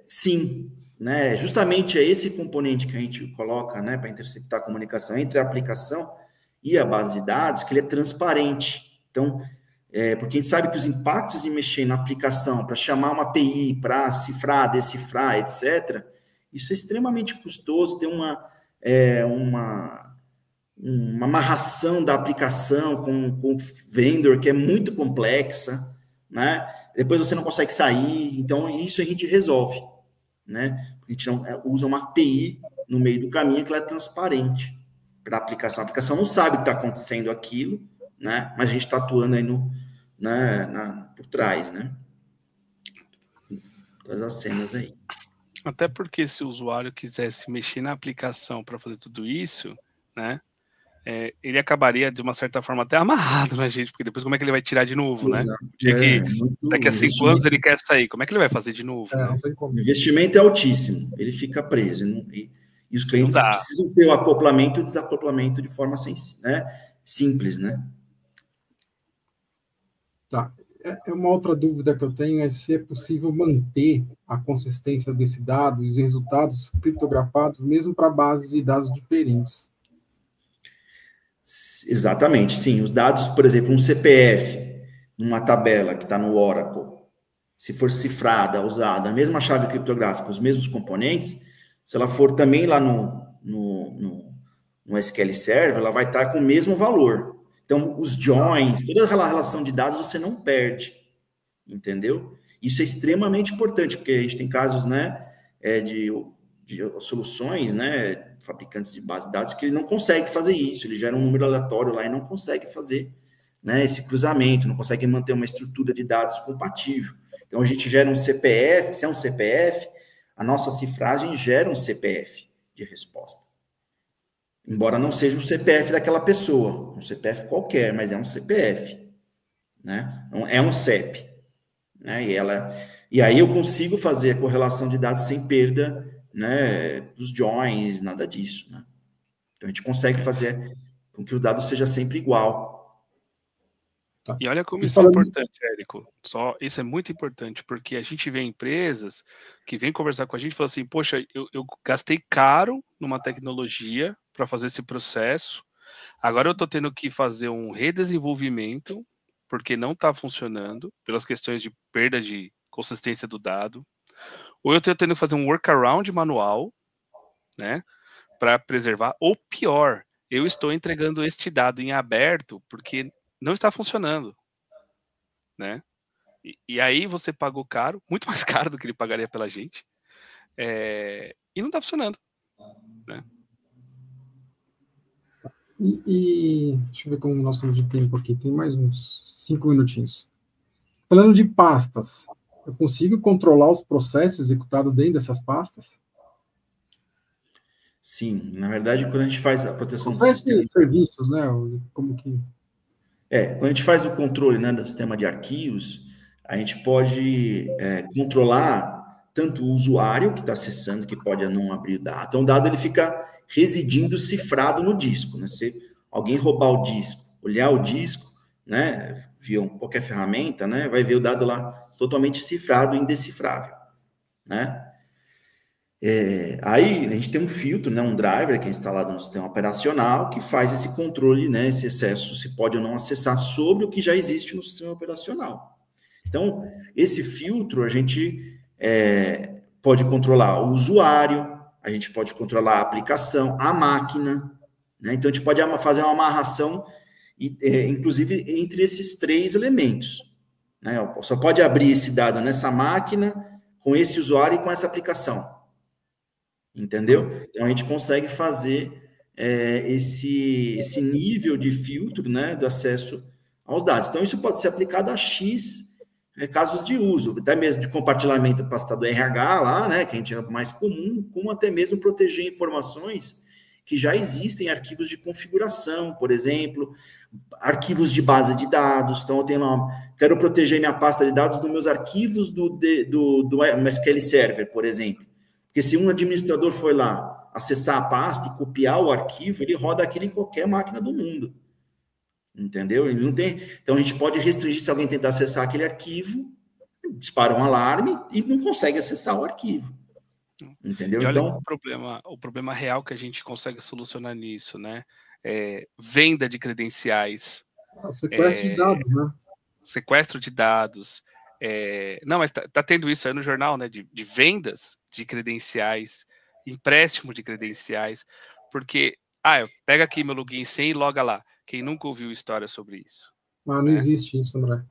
sim, né? Justamente é esse componente que a gente coloca, né, para interceptar a comunicação entre a aplicação e a base de dados, que ele é transparente. Então, porque a gente sabe que os impactos de mexer na aplicação para chamar uma API, para cifrar, decifrar, etc., isso é extremamente custoso, tem uma amarração da aplicação com o vendor que é muito complexa, né? Depois você não consegue sair, então isso a gente resolve, né? A gente não usa uma API no meio do caminho que ela é transparente para a aplicação. A aplicação não sabe que está acontecendo aquilo, né? Mas a gente está atuando aí por trás, né? Todas as cenas aí. Até porque se o usuário quisesse mexer na aplicação para fazer tudo isso, né? Ele acabaria, de uma certa forma, até amarrado na gente, porque depois como é que ele vai tirar de novo, né? Daqui a 5 anos ele quer sair, como é que ele vai fazer de novo? Né? O investimento é altíssimo, ele fica preso, e os clientes precisam ter o acoplamento e o desacoplamento de forma simples, né? Tá. Uma outra dúvida que eu tenho é se é possível manter a consistência desse dado e os resultados criptografados, mesmo para bases de dados diferentes. Exatamente, sim. Os dados, por exemplo, um CPF, numa tabela que está no Oracle, se for cifrada, usada, a mesma chave criptográfica, os mesmos componentes, se ela for também lá no SQL Server, ela vai estar com o mesmo valor. Então, os joins, toda aquela relação de dados você não perde, entendeu? Isso é extremamente importante, porque a gente tem casos, né, de soluções, né, fabricantes de base de dados, que ele não consegue fazer isso, ele gera um número aleatório lá e não consegue fazer, né, esse cruzamento, não consegue manter uma estrutura de dados compatível. Então, a gente gera um CPF, se é um CPF, a nossa cifragem gera um CPF de resposta. Embora não seja um CPF daquela pessoa, um CPF qualquer, mas é um CPF, né? É um CEP, né? E aí eu consigo fazer a correlação de dados sem perda, né, dos joins, nada disso, né? Então a gente consegue fazer com que o dado seja sempre igual. E olha como isso é importante, Érico. Isso é muito importante, porque a gente vê empresas que vêm conversar com a gente e falam assim, poxa, eu gastei caro numa tecnologia para fazer esse processo, agora eu estou tendo que fazer um redesenvolvimento, porque não está funcionando, pelas questões de perda de consistência do dado, ou eu estou tendo que fazer um workaround manual, né, para preservar, ou pior, eu estou entregando este dado em aberto, porque não está funcionando, né? E aí você pagou caro, muito mais caro do que ele pagaria pela gente, e não está funcionando, né? Deixa eu ver como nós estamos de tempo aqui, tem mais uns 5 minutinhos. Falando de pastas, eu consigo controlar os processos executados dentro dessas pastas? Sim, na verdade, quando a gente faz a proteção do sistema... serviços, né? Como que... quando a gente faz o controle, né, do sistema de arquivos, a gente pode controlar tanto o usuário que está acessando, que pode não abrir o dado. Então, o dado ele fica residindo cifrado no disco, né? Se alguém roubar o disco, olhar o disco, né, via qualquer ferramenta, né, vai ver o dado lá totalmente cifrado e indecifrável, né? Aí a gente tem um filtro, né, um driver que é instalado no sistema operacional que faz esse controle, né, esse excesso, se pode ou não acessar sobre o que já existe no sistema operacional. Então, esse filtro a gente pode controlar o usuário, a gente pode controlar a aplicação, a máquina, né? Então a gente pode fazer uma amarração, inclusive entre esses 3 elementos, né? Só pode abrir esse dado nessa máquina, com esse usuário e com essa aplicação. entendeu? Então, a gente consegue fazer esse nível de filtro, né, do acesso aos dados. Então, isso pode ser aplicado a X casos de uso, até mesmo de compartilhamento para do RH lá, né, que a gente é mais comum, como até mesmo proteger informações que já existem em arquivos de configuração, por exemplo, arquivos de base de dados. Então, eu tenho lá, quero proteger minha pasta de dados dos meus arquivos do SQL Server, por exemplo. Porque se um administrador for lá acessar a pasta e copiar o arquivo, ele roda aquilo em qualquer máquina do mundo. Entendeu? Ele não tem. Então, a gente pode restringir se alguém tentar acessar aquele arquivo, dispara um alarme e não consegue acessar o arquivo. Entendeu? E olha então, o problema real que a gente consegue solucionar nisso, né? Venda de credenciais. Sequestro de dados, né? Sequestro de dados. Não, mas tá tendo isso aí no jornal, né? De vendas de credenciais, empréstimo de credenciais, porque, eu pego aqui meu login sem e loga lá. Quem nunca ouviu história sobre isso? Mas não existe isso, André.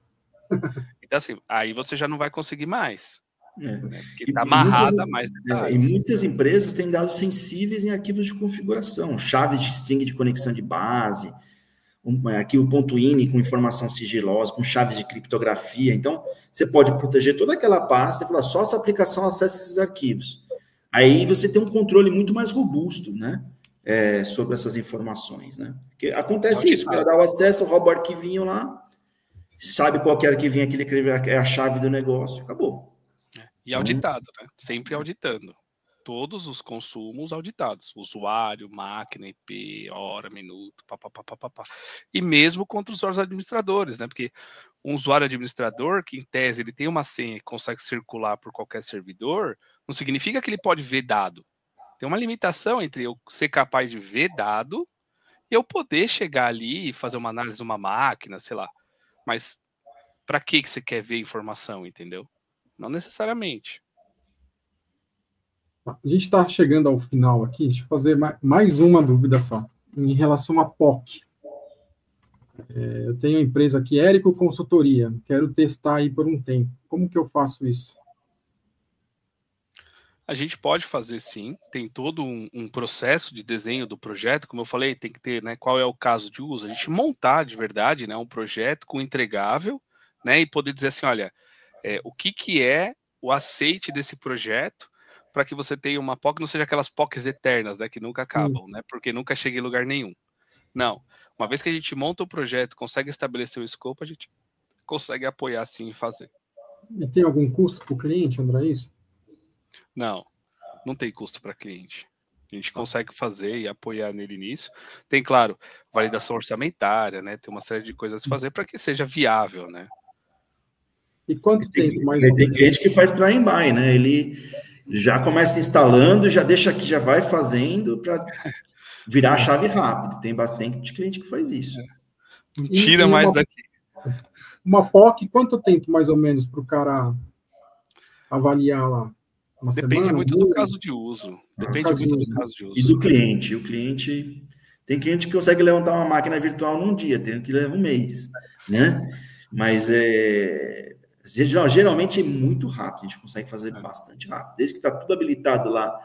Então, assim, aí você já não vai conseguir mais. Porque E está amarrada a mais detalhes. E muitas empresas têm dados sensíveis em arquivos de configuração, chaves de string de conexão de base, arquivo .ini com informação sigilosa, com chaves de criptografia. Então, você pode proteger toda aquela pasta e falar, só essa aplicação acessa esses arquivos. Aí você tem um controle muito mais robusto, né? Sobre essas informações, né? Porque acontece isso, o cara dá o acesso, rouba o arquivinho lá, sabe qual que é o arquivinho, aquele que é a chave do negócio, acabou. E auditado, né? Sempre auditando. Todos os consumos auditados. Usuário, máquina, IP, hora, minuto, papapá. E mesmo contra os usuários administradores, né? Porque um usuário administrador, que em tese ele tem uma senha e consegue circular por qualquer servidor, não significa que ele pode ver dado. Tem uma limitação entre eu ser capaz de ver dado e eu poder chegar ali e fazer uma análise de uma máquina, sei lá. Mas para que você quer ver informação, entendeu? Não necessariamente. A gente está chegando ao final aqui. Deixa eu fazer mais uma dúvida só. Em relação a POC. Eu tenho a empresa aqui, Érico Consultoria. Quero testar aí por um tempo. Como que eu faço isso? A gente pode fazer sim. Tem todo um processo de desenho do projeto. Como eu falei, tem que ter, né, qual é o caso de uso. A gente montar de verdade, né, um projeto com entregável, né, e poder dizer assim, olha, o que é o aceite desse projeto para que você tenha uma POC, não seja aquelas POCs eternas, né, que nunca acabam, né, porque nunca chega em lugar nenhum. Não. Uma vez que a gente monta o projeto, consegue estabelecer o escopo, a gente consegue apoiar sim e fazer. E tem algum custo para o cliente, André, isso? Não tem custo para cliente. A gente consegue fazer e apoiar nele nisso. Tem, claro, validação orçamentária, né? Tem uma série de coisas a se fazer para que seja viável, né? E quanto tempo mais ou menos? Tem cliente que faz try and buy, né? Ele já começa instalando, já deixa aqui, já vai fazendo para virar a chave rápido. Tem bastante cliente que faz isso. Não tira mais daqui. Uma POC, quanto tempo mais ou menos para o cara avaliar lá? Depende muito do caso de uso. Depende muito do caso de uso. E do cliente. O cliente... Tem cliente que consegue levantar uma máquina virtual num dia, tem que levar um mês, né? Mas geralmente é muito rápido, a gente consegue fazer bastante rápido. Desde que está tudo habilitado lá,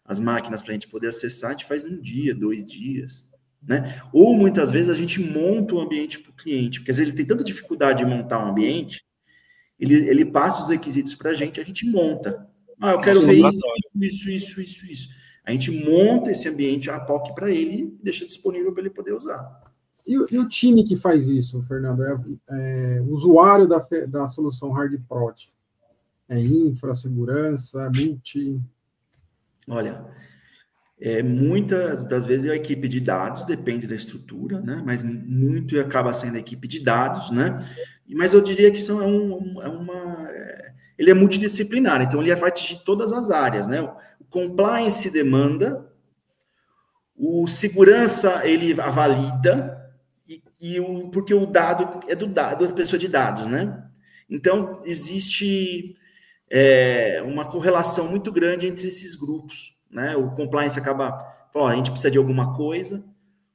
as máquinas para a gente poder acessar, a gente faz um dia, 2 dias, né? Ou muitas vezes a gente monta um ambiente para o cliente, porque às vezes ele tem tanta dificuldade de montar um ambiente, ele passa os requisitos para a gente monta. Eu quero ver isso. A gente monta esse ambiente, a POC para ele e deixa disponível para ele poder usar. E o time que faz isso, Fernando? É usuário da solução HardProt? É infra, segurança, multi? Olha, muitas das vezes é a equipe de dados, depende da estrutura, né? Mas muito acaba sendo a equipe de dados, né? Mas eu diria que ele é multidisciplinar, então ele vai atingir todas as áreas, né? O compliance demanda, o segurança ele avalida, porque o dado é da pessoa de dados, né? Então, existe uma correlação muito grande entre esses grupos, né? O compliance acaba, a gente precisa de alguma coisa,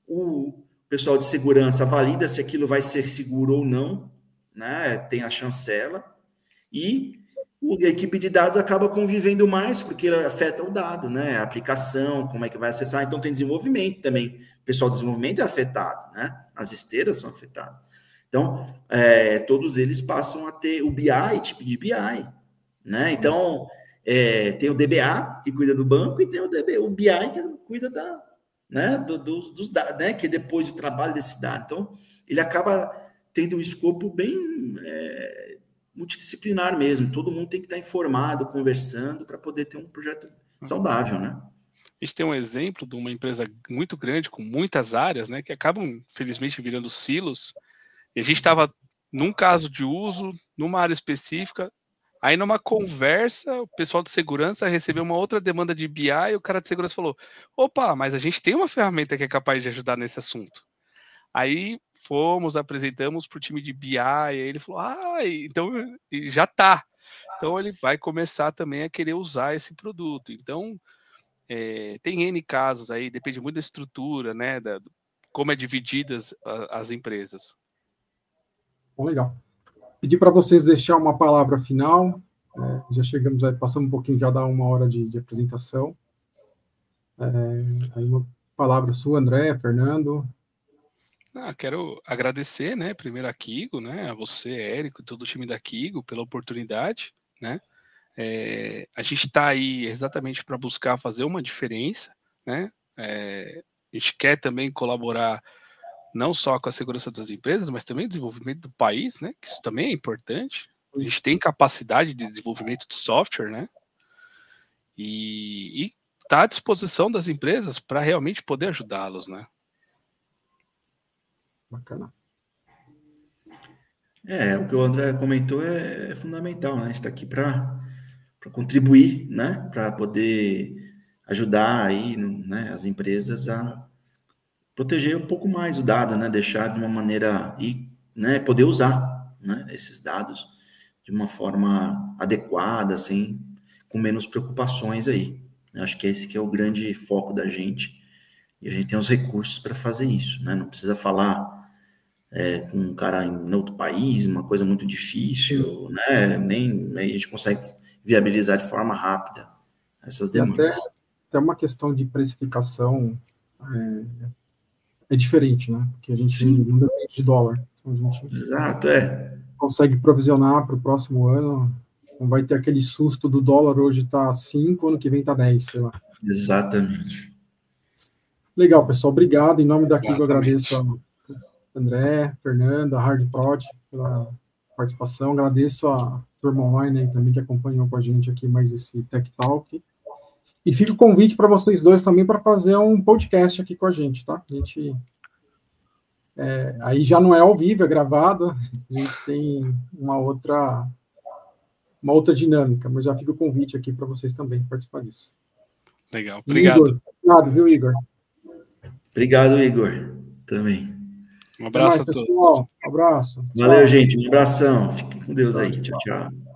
o pessoal de segurança valida se aquilo vai ser seguro ou não, né? Tem a chancela, e a equipe de dados acaba convivendo mais, porque afeta o dado, né? A aplicação, como é que vai acessar. Então, tem desenvolvimento também. O pessoal do desenvolvimento é afetado, né? As esteiras são afetadas. Então, todos eles passam a ter o BI, tipo de BI, né? Então, tem o DBA, que cuida do banco, e tem o BI, que cuida dos dados, né? Que é depois do trabalho desse dado. Então, ele acaba tendo um escopo bem multidisciplinar mesmo. Todo mundo tem que estar informado, conversando, para poder ter um projeto saudável, né? A gente tem um exemplo de uma empresa muito grande, com muitas áreas, né? Que acabam, felizmente, virando silos. E a gente estava num caso de uso, numa área específica. Aí, numa conversa, o pessoal de segurança recebeu uma outra demanda de BI e o cara de segurança falou: opa, mas a gente tem uma ferramenta que é capaz de ajudar nesse assunto. Aí apresentamos para o time de BI, e aí ele falou: então já tá. Então ele vai começar também a querer usar esse produto. Então, tem N casos aí, depende muito da estrutura, né? Como é divididas as empresas. Bom, legal. Pedir para vocês deixar uma palavra final. Já chegamos aí, passamos um pouquinho, já dá 1 hora de apresentação. Aí uma palavra sua, André, Fernando. Quero agradecer, né, primeiro a Kigo, né, a você, Érico, e todo o time da Kigo pela oportunidade, né. A gente está aí exatamente para buscar fazer uma diferença, né. A gente quer também colaborar não só com a segurança das empresas, mas também o desenvolvimento do país, né, que isso também é importante. A gente tem capacidade de desenvolvimento de software, né, e está à disposição das empresas para realmente poder ajudá-los, né. Bacana. O que o André comentou é fundamental, né? A gente está aqui para contribuir, né? Para poder ajudar aí, né, as empresas a proteger um pouco mais o dado, né? Deixar de uma maneira né, poder usar, né, esses dados de uma forma adequada, assim, com menos preocupações aí. Eu acho que esse que é o grande foco da gente, e a gente tem os recursos para fazer isso, né? Não precisa falar com um cara em outro país, uma coisa muito difícil, né? Nem a gente consegue viabilizar de forma rápida essas demandas. Até uma questão de precificação é diferente, né? Porque a gente não depende de dólar. Então a gente Exato, consegue provisionar para o próximo ano. Não vai ter aquele susto do dólar hoje está 5, ano que vem está 10, sei lá. Exatamente. Legal, pessoal. Obrigado. Em nome daqui eu agradeço a André, Fernanda, a HardProd pela participação. Agradeço a turma online aí também que acompanhou com a gente aqui mais esse Tech Talk. E fica o convite para vocês dois também para fazer um podcast aqui com a gente, tá? A gente aí já não é ao vivo, é gravado. A gente tem uma outra dinâmica, mas já fica o convite aqui para vocês também participar disso. Legal. Obrigado. Igor, obrigado, viu, Igor? Obrigado, Igor. Também. Um abraço a todos. Pessoal. Um abraço. Valeu, gente. Um abração. Fiquem com Deus aí. Tchau, tchau.